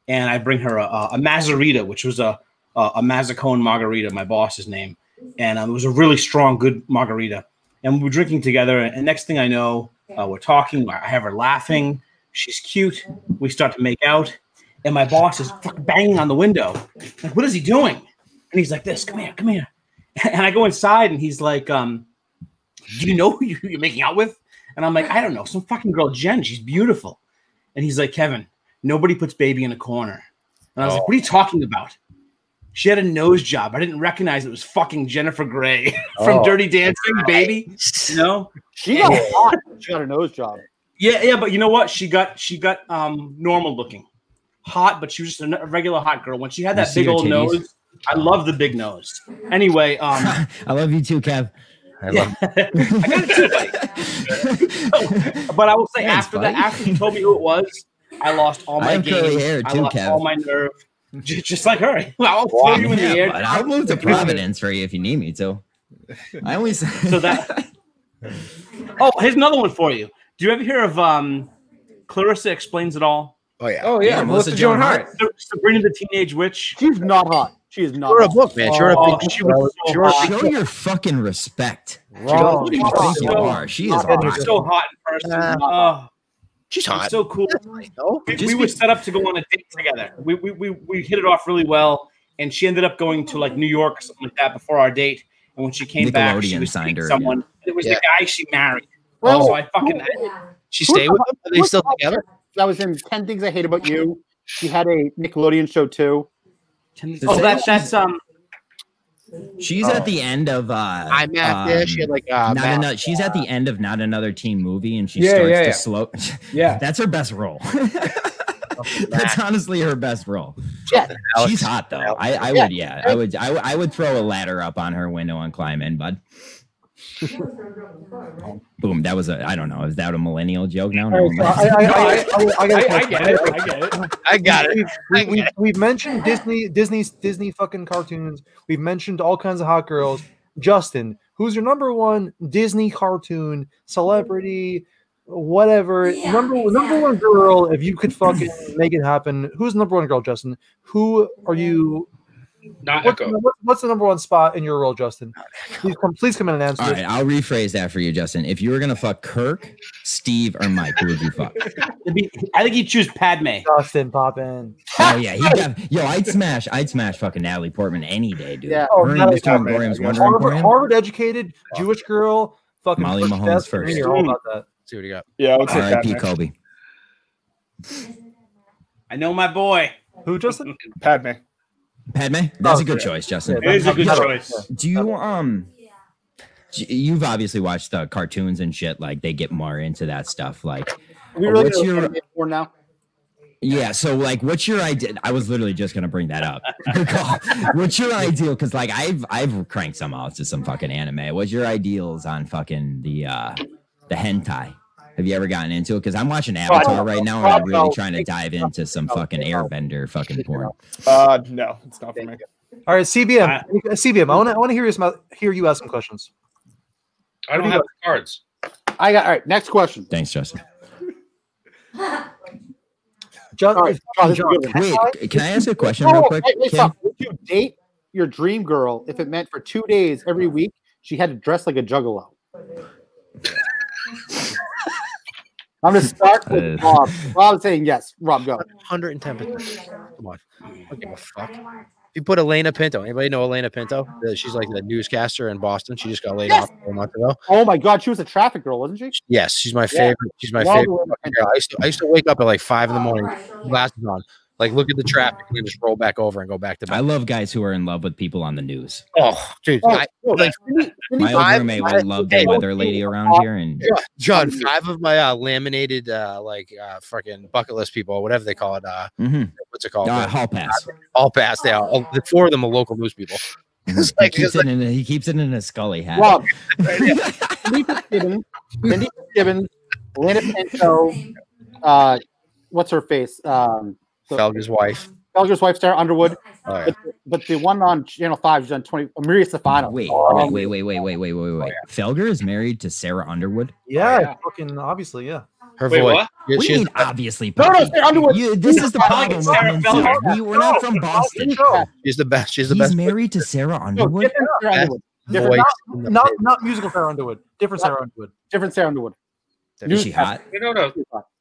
and I bring her a Mazzarita, which was a Mazzacone margarita, my boss's name, and it was a really strong, good margarita, and we were drinking together, and next thing I know, we're talking. I have her laughing. She's cute. We start to make out, and my boss is fucking banging on the window. Like, what is he doing? And he's like, "This, come here." And I go inside, and he's like, "Do you know who you're making out with?" And I'm like, "I don't know, some fucking girl, Jen. She's beautiful." And he's like, "Kevin, nobody puts baby in a corner." And I was like, "What are you talking about?" She had a nose job. I didn't recognize it was fucking Jennifer Grey from Dirty Dancing, baby. No, she got hot. She got a nose job. Yeah, but you know what? She got normal looking, hot, but she was just a regular hot girl. When she had that big old nose, I love the big nose. Anyway, I love you too, Kev. I got it too, but I will say after you told me who it was, I lost all my game. I lost all my nerve, just like her. I'll throw you in the air. But I'll move to Providence for you if you need me to. I always so that. Oh, here's another one for you. Do you ever hear of Clarissa Explains It All? Oh yeah. Yeah, Melissa Joan Hart. Sabrina the Teenage Witch. She's not hot. She is not. You're a book, man. Show your fucking respect. What do you think you are? She is so hot in person. She's hot. So cool. We were set up to go on a date together. We hit it off really well, and she ended up going to like New York or something like that before our date. And when she came back, she was signed her. Someone. It was the guy she married. Well, so I fucking. She stayed with him. Are they still together? That was in 10 Things I Hate About You. She had a Nickelodeon show too. Oh, that's She's at the end of I'm at this. She had like she's at the end of Not Another Teen Movie, and she starts to slow. Yeah, that's her best role. That's honestly her best role. Yeah, she's hot though. I would throw a ladder up on her window and climb in, bud. Boom! That was I don't know. Is that a millennial joke now? No, I got it. We've mentioned Disney fucking cartoons. We've mentioned all kinds of hot girls. Justin, who's your number one Disney cartoon celebrity whatever. Number one girl, if you could fucking make it happen, who's the number one girl, Justin? Who are you? Not What's, Echo. what's the number one spot in your role, Justin? Please come in and answer. All right, I'll rephrase that for you, Justin. If you were gonna fuck Kirk, Steve, or Mike, who would you fuck? I think he'd choose Padme. Justin, pop in. Oh yeah, I'd smash fucking Natalie Portman any day, dude. Yeah. Her and Mr. Emporium's Wonder Emporium. Harvard educated Jewish girl, fucking Molly Mahomes first. You're all about that. See what you got. Yeah, let's R.I.P. Kobe. I know my boy. Who, Justin? Padme. Padme? That's a good choice, Justin. It is a good choice. Do you you've obviously watched the cartoons and shit, like they get more into that stuff. Like what's your now? Yeah, so like what's your idea? I was literally just gonna bring that up. What's your ideal? Because like I've cranked some out to some fucking anime. What's your ideals on fucking the hentai? Have you ever gotten into it? Because I'm watching Avatar right now, and I'm really trying to dive into some fucking airbender fucking porn. No, it's not for me. All right, CBM. I want to hear you ask some questions. I don't have the cards. All right. Next question. Thanks, Justin. Wait, can I ask a question real quick? Would you date your dream girl if it meant for 2 days every week she had to dress like a juggalo? I'm going to start with Rob. Rob's saying yes. Rob, go. 110%. Come on. I don't give a fuck. If you put Elena Pinto, anybody know Elena Pinto? She's like the newscaster in Boston. She just got laid off a month ago. Oh my God, she was a traffic girl, wasn't she? Yes, she's my favorite. She's my favorite girl. I used to wake up at like 5 in, glasses on, like look at the traffic and then just roll back over and go back to bed. I love guys who are in love with people on the news. Oh, dude. My old roommate would love the weather lady around here. And John, 5 of my laminated fucking bucket list people, or whatever they call it. What's it called? Hall pass. Hall pass. They are. The 4 of them are local news people. It's like, he keeps it in a Scully hat. Rob, Cindy Gibbons, Elena Pinto, what's her face? Felger's wife. Sarah Underwood. Oh, yeah. But the one on Channel 5 is on 20. Maria Stefano. Wait. Felger is married to Sarah Underwood? Yeah. Fucking obviously, yeah. Her voice. What? What do you mean, obviously? No, Sarah Underwood. This is the problem. We're not from Boston. She's the best. She's the He's best. married to Sarah Underwood? Not musical Sarah Underwood. Different Sarah Underwood. Different Sarah Underwood. Is she hot? No.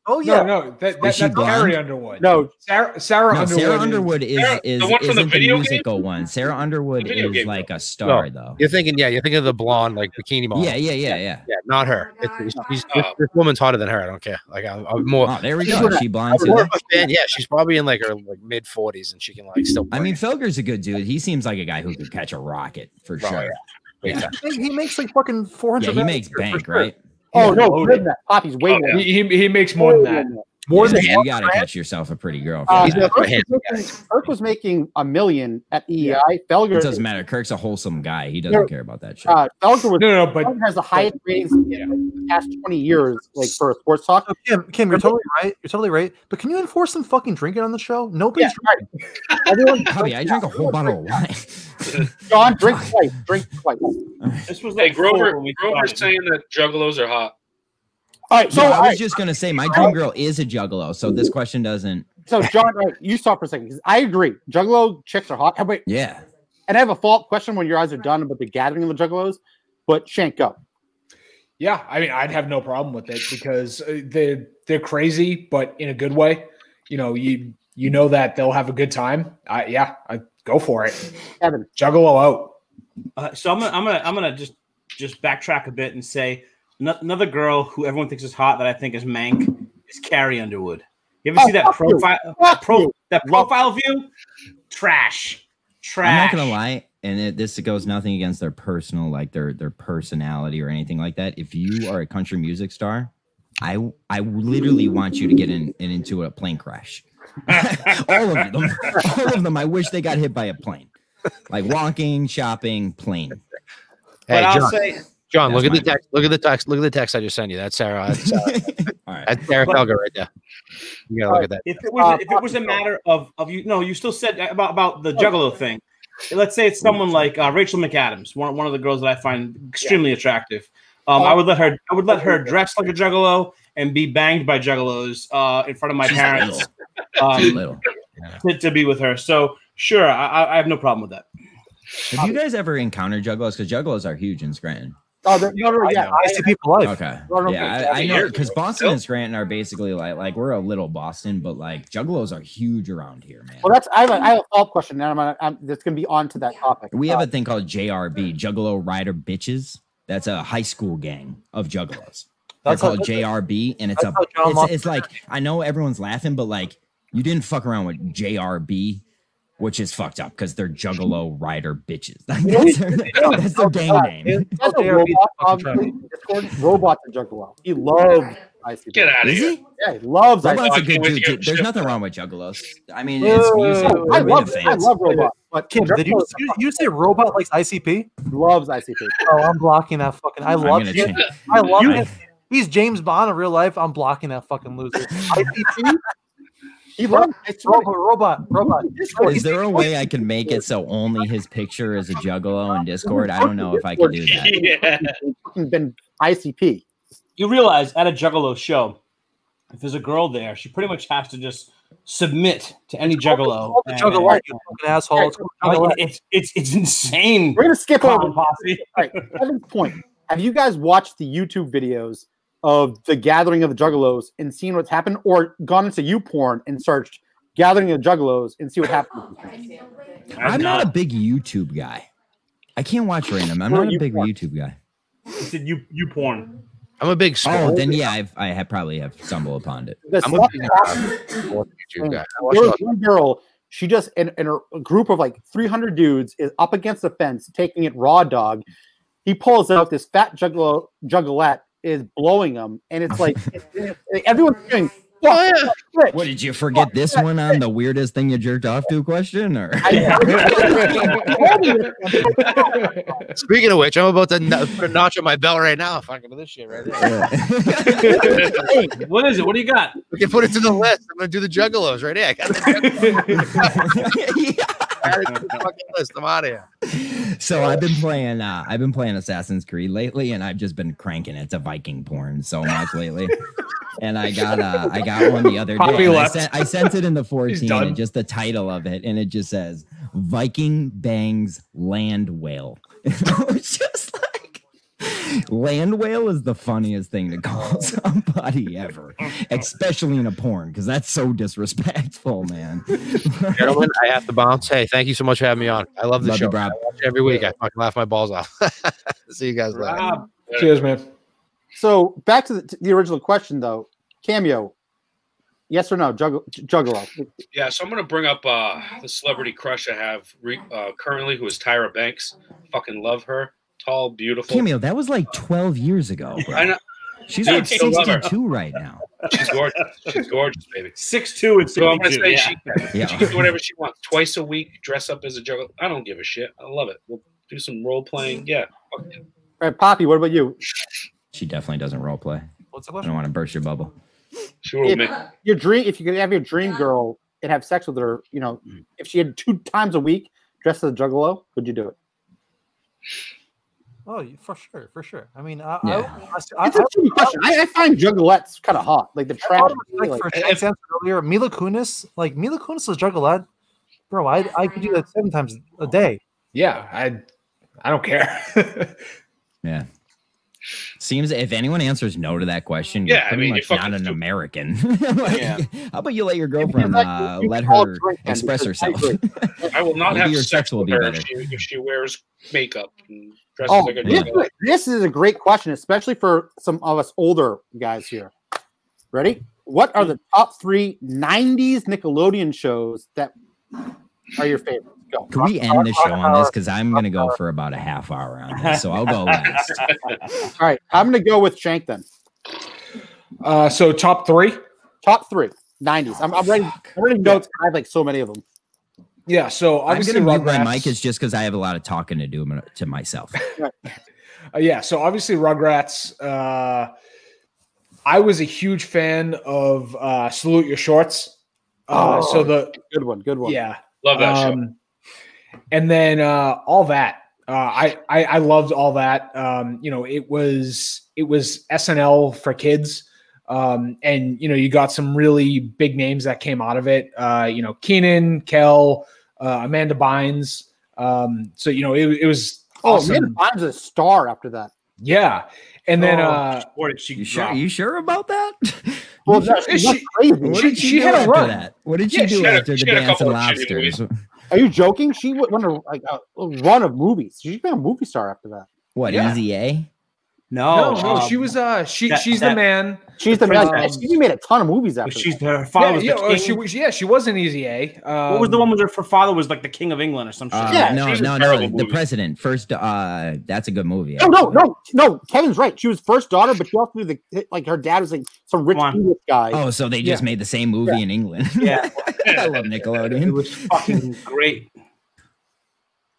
Oh yeah, no, that's Carrie Underwood. No, Sarah Underwood. Sarah Underwood is the one from the video musical one. Sarah Underwood is like a star, though. You're thinking of the blonde, like bikini model. Yeah. Yeah, not her. This woman's hotter than her. I don't care. Like I'm more. Oh, there we go. She blonde too. Yeah, she's probably in like her mid 40s, and she can like still. I mean, Felger's a good dude. He seems like a guy who could catch a rocket for sure. Yeah. He makes like fucking 400. Yeah, he makes bank, right? Oh no, more than that. Poppy's way more. He makes more than that. More than you gotta catch yourself a pretty girl. Kirk was making $1 million at EEI. Felger, it doesn't matter. Kirk's a wholesome guy. He doesn't care about that shit. Felger but has the highest ratings in the past 20 years, like for a sports talk. So Kim, you're totally right. You're totally right. But can you enforce some fucking drinking on the show? Nobody's drinking. Bobby, I drank a whole bottle of wine. John, drink twice. This was like Grover's saying that juggalos are hot. All right, so I was just gonna say my dream girl is a juggalo, so this question doesn't. So John, you stop for a second because I agree. Juggalo chicks are hot. Yeah. And I have a follow-up question when your eyes are done about the gathering of the juggalos. But Shank, go. Yeah, I mean, I'd have no problem with it because they're crazy, but in a good way. You know that they'll have a good time. I go for it. Evan, juggalo out. So I'm gonna just backtrack a bit and say. Another girl who everyone thinks is hot that I think is mank is Carrie Underwood. You ever see that profile view? Trash. I'm not gonna lie, and this goes nothing against their personal, like their personality or anything like that. If you are a country music star, I literally want you to get into a plane crash. All of them. I wish they got hit by a plane, like walking, shopping, plane. Hey, I'll say. John, look at the text. Look at the text. Look at the text I just sent you. That's Sarah. That's Sarah Felger right there. You gotta look at that. If it was a matter of you still said about the juggalo thing. Let's say it's someone like Rachel McAdams, one of the girls that I find extremely attractive. I would let her dress like a juggalo and be banged by juggalos in front of my She's parents little. To be with her. So sure, I have no problem with that. Have you guys ever encountered juggalos? Because juggalos are huge in Scranton. Oh, yeah. ICP for life. Okay. Yeah, I know because Boston and Scranton are basically like we're a little Boston, but like juggalos are huge around here, man. Well, I have a follow-up question. Now that's going to be on to that topic. We have a thing called JRB, Juggalo Rider Bitches. That's a high school gang of juggalos. They're called JRB, and it's like I know everyone's laughing, but like you didn't fuck around with JRB. Which is fucked up because they're Juggalo Rider Bitches. That's their gang name. Robot's a Juggalo. He loves ICP. Get out of here. Yeah, he loves Robot's ICP. a good dude. There's nothing wrong with Juggalos. I mean, it's music. I love Robot. But Kim, did you say Robot likes ICP? Loves ICP. Oh, I'm blocking that fucking. I love him. I love him. He's James Bond in real life. I'm blocking that fucking loser. ICP. He loves Robot. Is there a way I can make it so only his picture is a Juggalo in Discord? I don't know if I can do that. Been ICP. You realize at a Juggalo show, if there's a girl there, she pretty much has to just submit to any Juggalo. Juggalo, you fucking asshole. It's insane. We're gonna skip over. All right, Kevin's point. Have you guys watched the YouTube videos of the gathering of the Juggalos and seen what's happened, or gone into YouPorn and searched gathering of the Juggalos and see what happened? I'm not a big YouTube guy. I can't watch random. I'm not a big YouTube guy. You said YouPorn. I'm a big Oh, then yeah, I probably have stumbled upon it. I'm a big YouTube guy. There was one girl, she just in a group of like 300 dudes is up against the fence taking it raw dog. He pulls out this fat juggalette is blowing him, and it's like everyone's doing. What did you forget this one on the weirdest thing you jerked off to question? Or speaking of which, I'm about to put a notch on my belt right now. Fucking with this shit right there. Hey, what is it? What do you got? We can put it to the list. I'm gonna do the Juggalos right here. I got fucking list. I'm out of here. So I've been playing Assassin's Creed lately, and I've just been cranking it to Viking porn so much lately. And I got one the other day. I sent it in the 14, and just the title of it, and it just says Viking bangs land whale. It's just like land whale is the funniest thing to call somebody ever, especially in a porn, because that's so disrespectful, man. Gentlemen, I have to bounce. Hey, thank you so much for having me on. I love the show. I watch it every week. I fucking laugh my balls off. See you guys later. Cheers, man. So back to the original question, though. Cameo, yes or no? Juggalo. Yeah, so I'm going to bring up the celebrity crush I have currently, who is Tyra Banks. Fucking love her. Tall, beautiful. Cameo, that was like 12 years ago, bro. I know. She's like 62 right now. She's gorgeous. She's gorgeous, baby. 6'2" and 62. So I'm going to say she Yeah. can do whatever she wants. Twice a week, dress up as a juggalo. I don't give a shit. I love it. We'll do some role playing. Yeah. Fuck yeah. All right, Poppy, what about you? She definitely doesn't role play. What's the I question? don't want to burst your bubble. Sure will make If you could have your dream girl and have sex with her, if she had 2 times a week dressed as a juggalo, would you do it? Oh, for sure. I mean, It's a tricky question. I find juggalettes kind of hot, like the trash. For Shank's answer earlier, Mila Kunis is juggalette, bro. I could do that 7 times a day. Yeah, I don't care. Yeah. Seems if anyone answers no to that question, you're pretty much not an American. How about you let your girlfriend let her express herself? I will not have your sex will with be her better. if she wears makeup and dresses like a juggalo. This is a great question, especially for some of us older guys here. Ready? What are the top 3 90s Nickelodeon shows that are your favorites? Go. Can we end the show on this? Because I'm going to go for about a half hour on this. So I'll go last. All right. I'm going to go with Shank then. So top 3? Top 3. 90s. I'm ready notes. I have like so many of them. Yeah. So obviously I'm going to mute my mic. It's just because I have a lot of talking to do to myself. Yeah. So obviously Rugrats. I was a huge fan of Salute Your Shorts. So the good one. Yeah. Love that show. And then All That. I loved All That. It was SNL for kids. And you got some really big names that came out of it. Keenan, Kel, Amanda Bynes. So it was awesome. Amanda Bynes is a star after that. Yeah. And then you sure about that? Well, she had a run. That? What did she do after the Dance and Lobsters? Are you joking? She went a run of movies. She became a movie star after that. What, Easy A? No, she was she's the man. She's the man. She made a ton of movies after. She's her father was the king. She was an Easy A. What was the one with her father was like the king of England or some shit? No, the president first. That's a good movie. No. Kevin's right. She was first daughter, but she also did her dad was like some rich English guy. Oh, so they just made the same movie in England. Yeah, I love Nickelodeon. It was fucking great.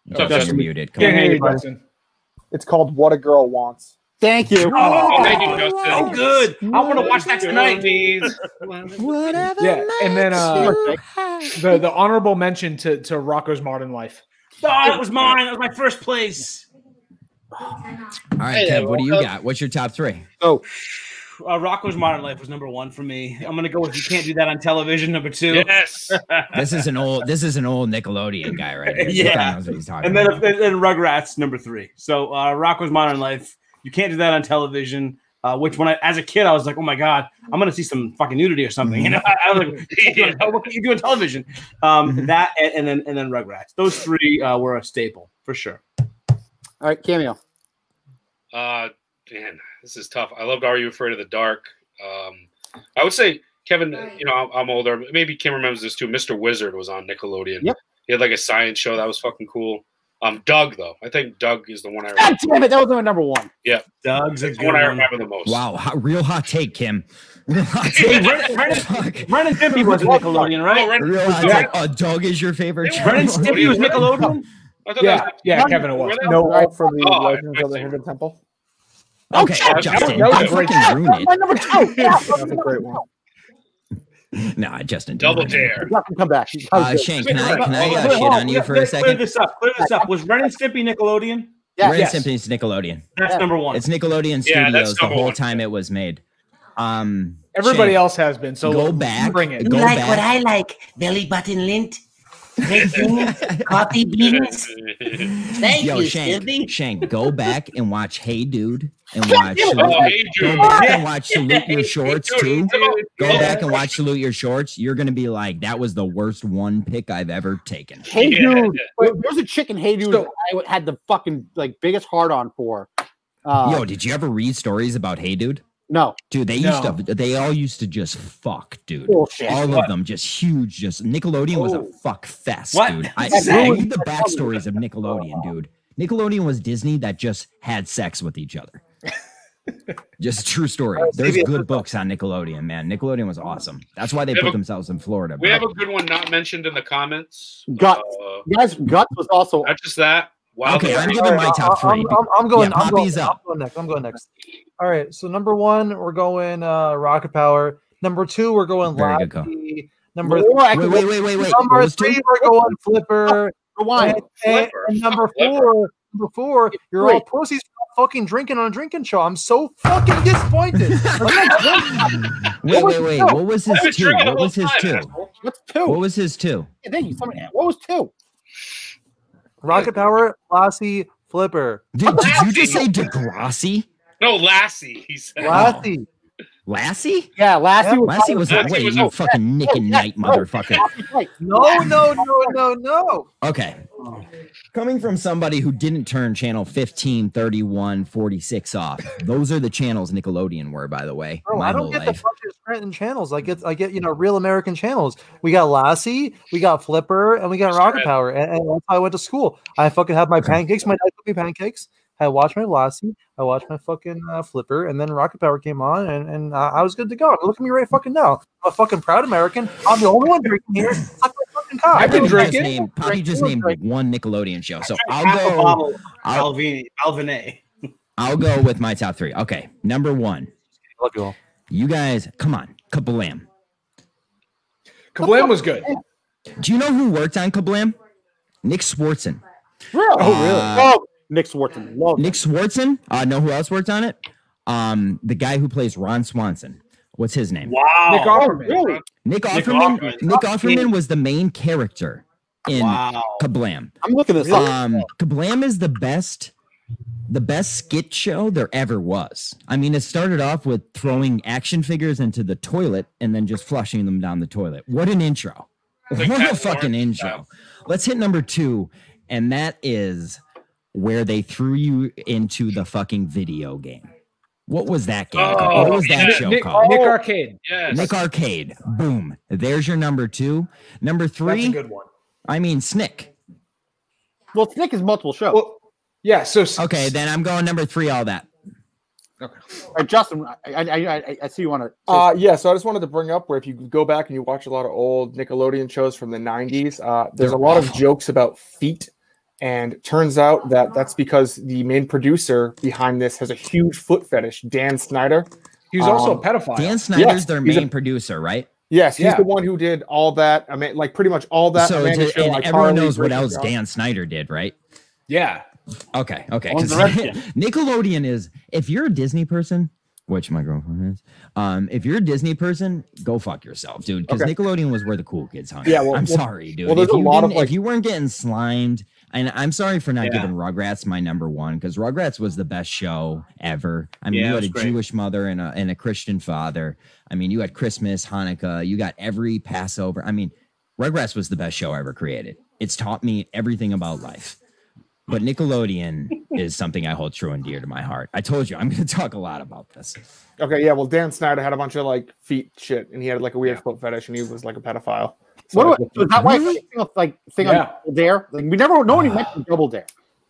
Just muted. Come on. It's called What a Girl Wants. Thank you. Thank you, Justin. Oh, good. I want to watch that tonight. Yeah, and then the honorable mention to Rocco's Modern Life. Oh, that was mine. That was my first place. All right, Kev, what do you got? What's your top three? Rocco's Modern Life was number one for me. I'm gonna go with You Can't Do That on Television, number two. Yes. This is an old Nickelodeon guy right here. Yeah. Knows what he's talking and then Rugrats, number three. So Rocco's Modern Life. You Can't Do That on Television. Which when as a kid I was like, oh my god, I'm gonna see some fucking nudity or something. I was like, what can you do on television? That and then Rugrats. Those three were a staple for sure. All right, Cameo. Man, this is tough. I loved Are You Afraid of the Dark? I would say, Kevin, I'm older. Maybe Kim remembers this too. Mr. Wizard was on Nickelodeon. Yep. He had like a science show that was fucking cool. Doug, though. I think Doug is the one I remember. God damn it, that was my number one. Yeah. Doug's the one I remember the most. Wow, real hot take, Kim. Real hot take. Ren and Stimpy was Nickelodeon, right? Real hot take. Doug is your favorite show. Ren and Stimpy was Nickelodeon? Yeah, Kevin, it was. No right from the Legends of the Hidden Temple. Okay, Justin, don't fucking ruin it. My number two. That's a great one. Nah, Justin. Double dare. Come back. Shane, can I shit on you for a second? Clear this up. Was Ren and Stimpy Nickelodeon? Ren and Stimpy's Nickelodeon. That's number one. It's Nickelodeon Studios the whole time it was made. Everybody Shane, else has been. So go back. Bring it. Go back. What I like: belly button lint, coffee beans. Thank you, Stimpy. Shane, go back and watch Hey Dude. And watch Salute Your Shorts too. Go back and watch Salute Your Shorts. You're gonna be like, that was the worst one pick I've ever taken. Hey Dude, there's a chicken Hey Dude I had the fucking big hard on for. Yo, did you ever read stories about Hey Dude? No, dude. They all used to just fuck, dude. Bullshit. All of them, just huge. Just Nickelodeon was a fuck fest, dude. I read the backstories of Nickelodeon, dude. Nickelodeon was Disney that just had sex with each other. Just true story. There's good books on Nickelodeon, man. Nickelodeon was awesome. That's why they put themselves in Florida. We have a good one not mentioned in the comments. Guts. Guts was also not just that. Wow. Okay, I'm giving my top three. I'm going. Yeah, Poppy's up. I'm going next. All right. So number one, we're going Rocket Power. Number two, we're going Lassie. Number wait. Number three, we're going Flipper. Rewind. And number four, you're all pussies for fucking drinking on a drinking show. I'm so fucking disappointed. Wait. What was his two? What was his two? What's two? What was his two? Thank you. What was two? Rocket Power, Lassie, Flipper. Did you just say Degrassi? No, Lassie. He said Lassie. Lassie? Yeah, Lassie. Lassie was a wait, you fucking Nick and Night motherfucker. No. Okay. Coming from somebody who didn't turn channel 15, 31, 46 off. Those are the channels Nickelodeon were, by the way. Bro, I don't get the bunch of Scranton channels. I get real American channels. We got Lassie, we got Flipper, and we got Rocket Power. And that's how I went to school. I fucking had my pancakes. My dad cooked me pancakes. I watched my Lassie, I watched my fucking Flipper, and then Rocket Power came on, and I was good to go. Look at me right fucking now. I'm a fucking proud American. I'm the only one drinking here. Suck my fucking cock. I've been drinking. Poppy just named one Nickelodeon show, so I'll go with my top three. Okay, number one. Love you all. You guys, come on, Kablam. Kablam was good. Do you know who worked on Kablam? Nick Swartzen. Really? Oh. Nick Swartzen. Nick Swartzen. Know who else worked on it? The guy who plays Ron Swanson. What's his name? Wow. Nick Offerman. Really? Nick Offerman was the main character in Kablam. I'm looking this up. Kablam is the best skit show there ever was. I mean, it started off with throwing action figures into the toilet and then just flushing them down the toilet. What an intro. What a fucking intro. Let's hit number 2, and that is where they threw you into the fucking video game. What was that game called? What was that show called? Nick Arcade. Yes. Nick Arcade. Boom. There's your number 2. Number 3. That's a good one. I mean, Snick. Well, Snick is multiple shows. Well, yeah. So okay, then I'm going number 3. All that. Okay. All right, Justin, I see you want to. Yeah. So I just wanted to bring up where if you go back and you watch a lot of old Nickelodeon shows from the '90s, there's a lot of jokes about feet. And it turns out that that's because the main producer behind this has a huge foot fetish, Dan Snyder. He was also a pedophile. Dan Snyder's their main producer, right? Yes, he's the one who did all that. I mean, like pretty much all that. So everyone knows what else Dan Snyder did, right? Yeah. Okay. Because Nickelodeon is, if you're a Disney person, which my girlfriend is, if you're a Disney person, go fuck yourself, dude. Because Nickelodeon was where the cool kids hung. Yeah, I'm sorry, dude. Well, there's a lot of if you weren't getting slimed. And I'm sorry for not giving Rugrats my number 1, because Rugrats was the best show ever. I mean, you had a Jewish mother and a Christian father. I mean, you had Christmas, Hanukkah. You got every Passover. I mean, Rugrats was the best show ever created. It's taught me everything about life. But Nickelodeon is something I hold true and dear to my heart. I told you, I'm going to talk a lot about this. Okay, yeah. Well, Dan Snyder had a bunch of like feet shit, and he had like a weird foot fetish, and he was like a pedophile. So is that why thing on Double Dare? Like, we never, nobody mentioned Double Dare.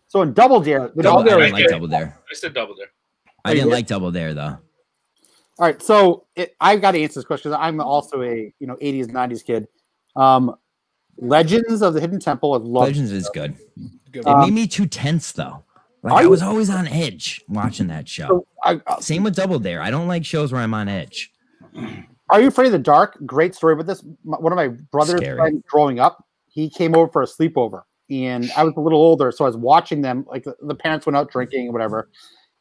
So in Double Dare, I didn't like Double Dare. I said Double Dare. I didn't like Double Dare though. All right, so I've got to answer this question because I'm also a 80s 90s kid. Legends of the Hidden Temple. Legends is good. It made me too tense though. Like, I was always on edge watching that show. Same with Double Dare. I don't like shows where I'm on edge. Are You Afraid of the Dark? Great story about this. One of my brothers growing up, he came over for a sleepover, and I was a little older, so I was watching them. Like the parents went out drinking or whatever,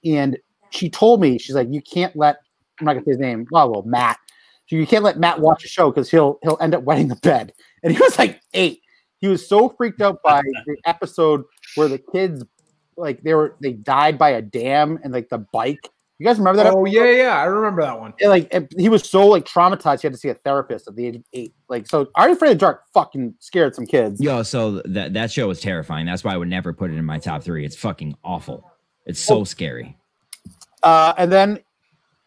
and she told me, she's like, "You can't let." I'm not gonna say his name. Well, Matt. You can't let Matt watch the show because he'll end up wetting the bed. And he was like 8. He was so freaked out by the episode where the kids, like they died by a dam and like the bike. You guys remember that? Oh yeah, I remember that one. And, he was so like traumatized. He had to see a therapist at the age of 8. Like, so Are You Afraid of the Dark fucking scared some kids. Yo, so that show was terrifying. That's why I would never put it in my top 3. It's fucking awful. It's so scary. And then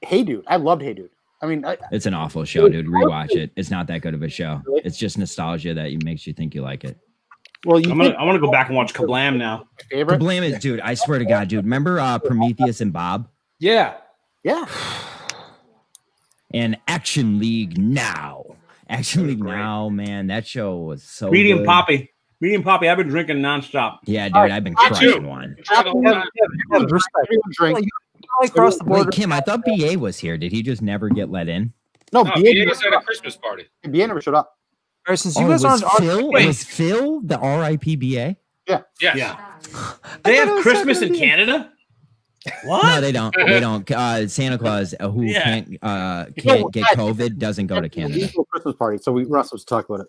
Hey Dude. I loved Hey Dude. I mean, it's an awful show, dude. Rewatch it. It's not that good of a show. It's just nostalgia that makes you think you like it. Well, I want to go back and watch Kablam now. Kablam is, dude. I swear to God, dude. Remember Prometheus and Bob? Yeah. And Action League Now. Action League Now, man. That show was so Medium good. Poppy. I've been drinking nonstop. Yeah, dude. I've been crushing one. Drink. Across the board. Wait, Kim, I thought BA was here. Did he just never get let in? No, BA was at a Christmas party. BA never showed up. Right, since you guys aren't was Phil the RIP BA? Yeah. They have Christmas in Canada? What? No, they don't. They don't. Santa Claus, who can't get COVID, doesn't go to Canada. Christmas party, so we're not supposed to talk about it.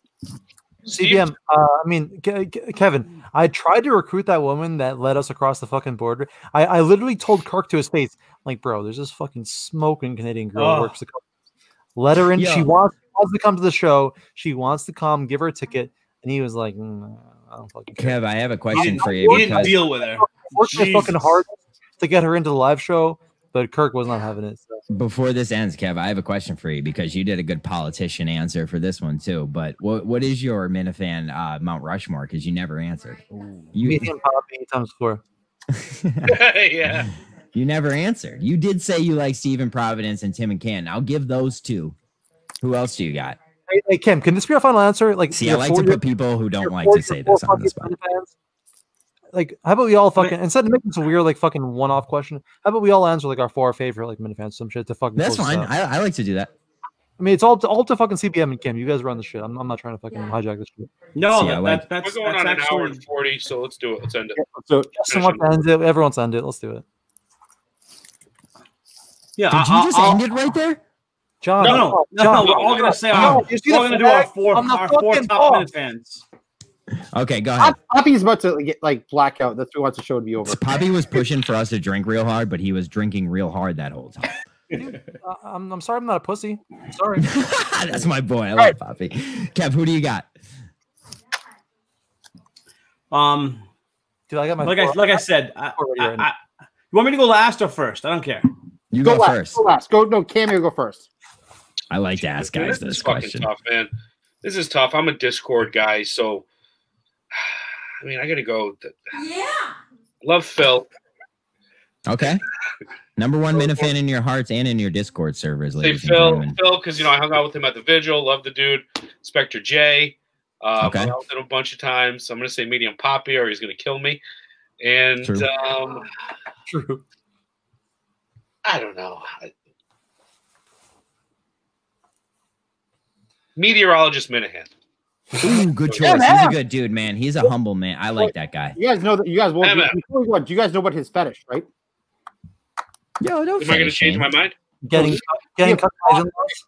CBM, I mean, Kevin, I tried to recruit that woman that led us across the fucking border. I literally told Kirk to his face, like, bro, there's this fucking smoking Canadian girl who works the customs. Let her in. She wants to come to the show. She wants to come. Give her a ticket. And he was like, I don't fucking care. Kev, I have a question for you. You didn't deal with her. Worked fucking hard to get her into the live show, but Kirk was not having it. So. Before this ends, Kev, I have a question for you because you did a good politician answer for this one too. But what is your Minifan Mount Rushmore? Because you never answered. Me and Poppy times 4. Yeah. You never answered. You did say you like Stephen Providence and Tim and Canton. I'll give those 2. Who else do you got? Hey Kim, can this be our final answer? Like, see, I like to put people who don't like to say this on the spot. Like, how about we all fucking, instead of making this a weird, like, fucking one-off question, how about we all answer, like, our 4 favorite, like, minifans, some shit to fucking. That's fine. I like to do that. I mean, it's all to fucking CBM and Kim. You guys run the shit. I'm not trying to fucking hijack this shit. No, we're going on an hour and 40, so let's do it. Let's end it. So Justin wants to end it. Everyone wants to end it. Let's do it. Yeah. Did you just end it right there? John. No. We're all gonna say we're all gonna do our four top minute fans. Okay, go ahead. Poppy's about to get like blackout. That's who wants the show to be over. Poppy was pushing for us to drink real hard, but he was drinking real hard that whole time. Dude, I'm sorry, I'm not a pussy. I'm sorry. That's my boy. I love Poppy. Kev, who do you got? Dude, I got my like I said. You want me to go last or first? I don't care. You go first. Go last. No, Cammy, go first. I like to ask guys this question. Tough, man. This is tough. I'm a Discord guy, so I mean, I gotta go. Love Phil. Okay. Number one Minifan in your hearts and in your Discord servers, ladies and gentlemen. Phil, because I hung out with him at the vigil. Love the dude. Spectre J. Okay. Hung out with him a bunch of times. So I'm gonna say medium Poppy, or he's gonna kill me. And True. I don't know. Meteorologist Minahan. Ooh, good choice. He's a good dude, man. He's a humble man. I like that guy. You guys know that. You guys won't. Do you guys know about his fetish, right? Yo, no. Am I going to change my mind? Getting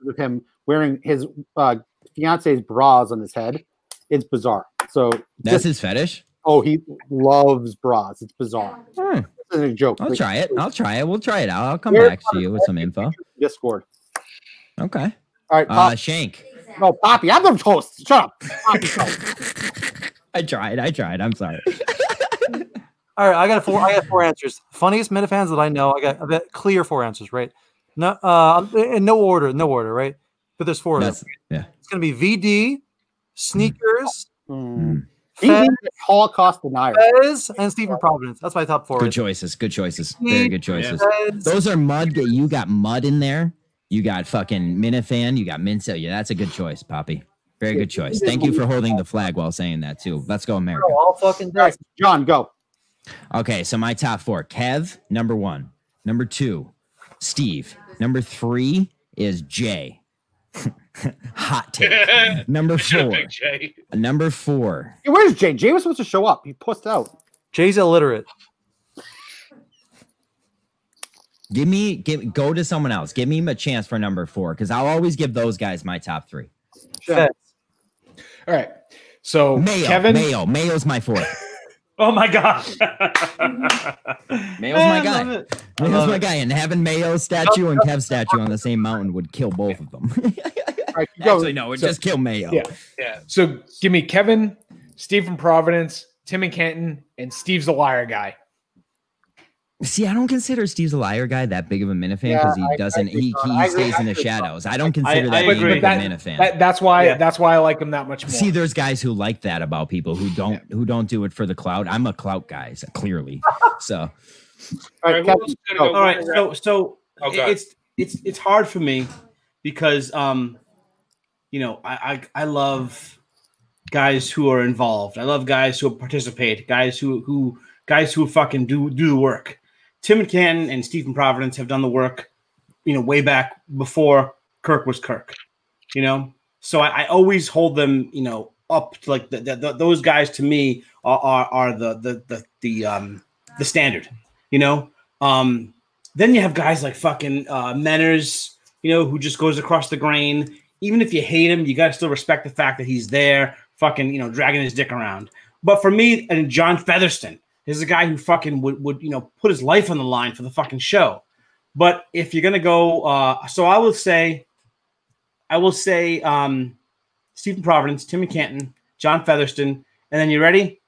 with him wearing his fiance's bras on his head. It's bizarre. So that's his fetish. Oh, he loves bras. It's bizarre. This isn't a joke. I'll try it. We'll try it out. I'll come back to you with some info. Discord. Okay. All right. Shank. No, Poppy. I'm the host. Shut up. Poppy, I tried. I'm sorry. All right, I got four answers. Funniest Minifans that I know. I got clear four answers, right? No, in no order, right? But there's four of them. Yeah. It's gonna be VD, Sneakers, Fez, Holocaust denier, Fez, and Stephen Providence. That's my top four. Good choices. Very good choices. Those are mud. You got mud in there. You got fucking Minifan. You got Minso. Yeah, that's a good choice, Poppy. Very good choice. Thank you for holding the flag while saying that too. Let's go, America. All fucking day. John, go. Okay, so my top four: Kev, number 1. Number 2, Steve. Number 3 is Jay. Hot take. Number 4. Number 4. Hey, where's Jay? Jay was supposed to show up. He pussed out. Jay's illiterate. Go to someone else. Give me a chance for number 4, because I'll always give those guys my top 3. All right. So Mayo's my 4th. Oh my god. Mayo's my guy. Mayo's my guy. And having Mayo's statue and Kev's statue on the same mountain would kill both of them. Right, actually, no, it would just kill Mayo. Yeah. So give me Kevin, Steve from Providence, Tim and Canton, and Steve's a liar guy. See, I don't consider Steve's a liar guy that big of a Minifan because he doesn't. He stays in the shadows. I don't consider that being a Minifan. That's why I like him that much more. See, there's guys who like that about people who don't do it for the clout. I'm a clout guy, so clearly. So, all right. So it's hard for me because I love guys who are involved. I love guys who participate. Guys who fucking do the work. Tim and Canton and Stephen Providence have done the work, way back before Kirk was Kirk, So I always hold them, up to like those guys to me are the standard, Then you have guys like fucking Menners, who just goes across the grain. Even if you hate him, you got to still respect the fact that he's there, fucking, dragging his dick around. But for me, and John Featherston is a guy who fucking would put his life on the line for the fucking show. But if you're gonna go, so I will say Stephen Providence, Tim Canton, John Featherston, and then you ready?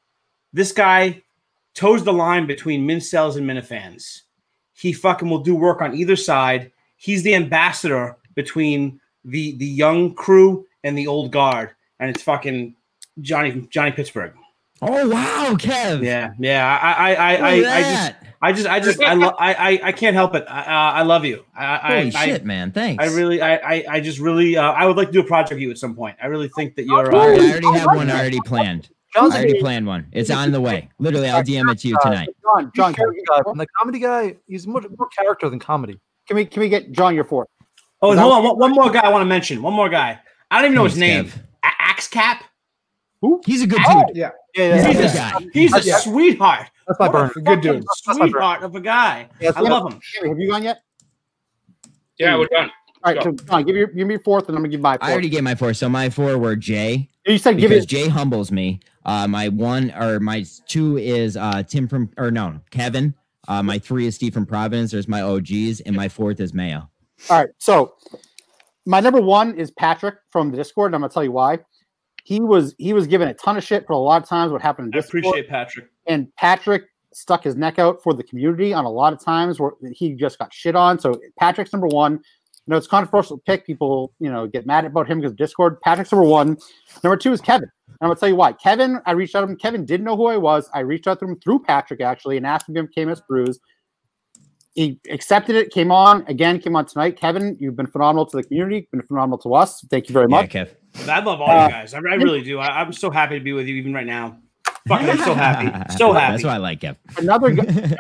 This guy toes the line between Mincels and Minifans. He fucking will do work on either side. He's the ambassador between the young crew and the old guard, and it's fucking Johnny Pittsburgh. Oh wow, Kev. Yeah. I can't help it. I love you. Holy shit, man. Thanks. I would like to do a project with you at some point. I really think that you're. I already have one already planned. I already planned one. It's on the way. Literally, I'll DM it to you tonight. John, the comedy guy, he's more character than comedy. Can we get John your 4th? Oh, hold on. One more guy I want to mention. One more guy. I don't even know his name. Axe Cap. Who? He's a good dude. Yeah. He's a sweetheart. That's my burn. Good dude. Sweetheart of a guy. I love him. Have you gone yet? Yeah, we're done. All right, so John, give me your fourth, and I'm gonna give my fourth. I already gave my four. So my four were Jay. You said give because it. Jay humbles me. My one or my two is Kevin. My three is Steve from Providence. There's my OGs, and my fourth is Mayo. All right, so my number one is Patrick from the Discord, and I'm gonna tell you why. He was given a ton of shit for a lot of times what happened in Discord. I appreciate Patrick. And Patrick stuck his neck out for the community on a lot of times where he just got shit on. So Patrick's number one. You know, it's controversial to pick. People, get mad about him because of Discord. Patrick's number one. Number two is Kevin. And I'm going to tell you why. Kevin, I reached out to him. Kevin didn't know who I was. I reached out to him through Patrick, actually, and asked him to give him KMS Brews. He accepted it, came on tonight. Kevin, you've been phenomenal to the community. Been phenomenal to us. Thank you very much. Yeah, Kev. I love all you guys. I really do. I'm so happy to be with you even right now. Fucking, I'm so happy. So happy. That's why I like Kev. Another guy,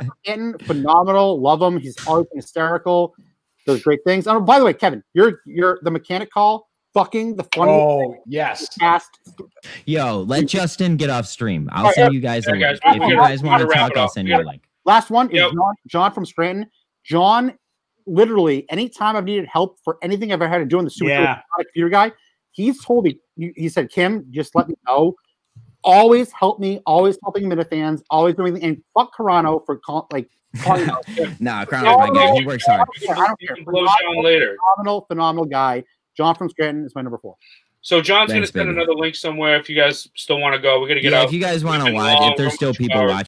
phenomenal. Love him. He's always been hysterical. Does great things. Oh, by the way, Kevin, you're the mechanic call. Fucking the funny. Oh yes. Yo, let Justin get off stream. I'll send you guys a link. If you guys want to talk, I'll send you a link. Last one is John from Scranton. John, literally, anytime I've needed help for anything I've ever had to do in the super computer guy, he's told me. He said, "Kim, just let me know." Always help me. Always helping Minifans. Always doing anything. And fuck Carano for calling Nah, Carano's my guy. He works hard. I don't care. Blow John later. Phenomenal guy. John from Scranton is my number 4. So John's going to send another link somewhere if you guys still want to go. We're going to get out. If you guys want to watch, if there's still people watching.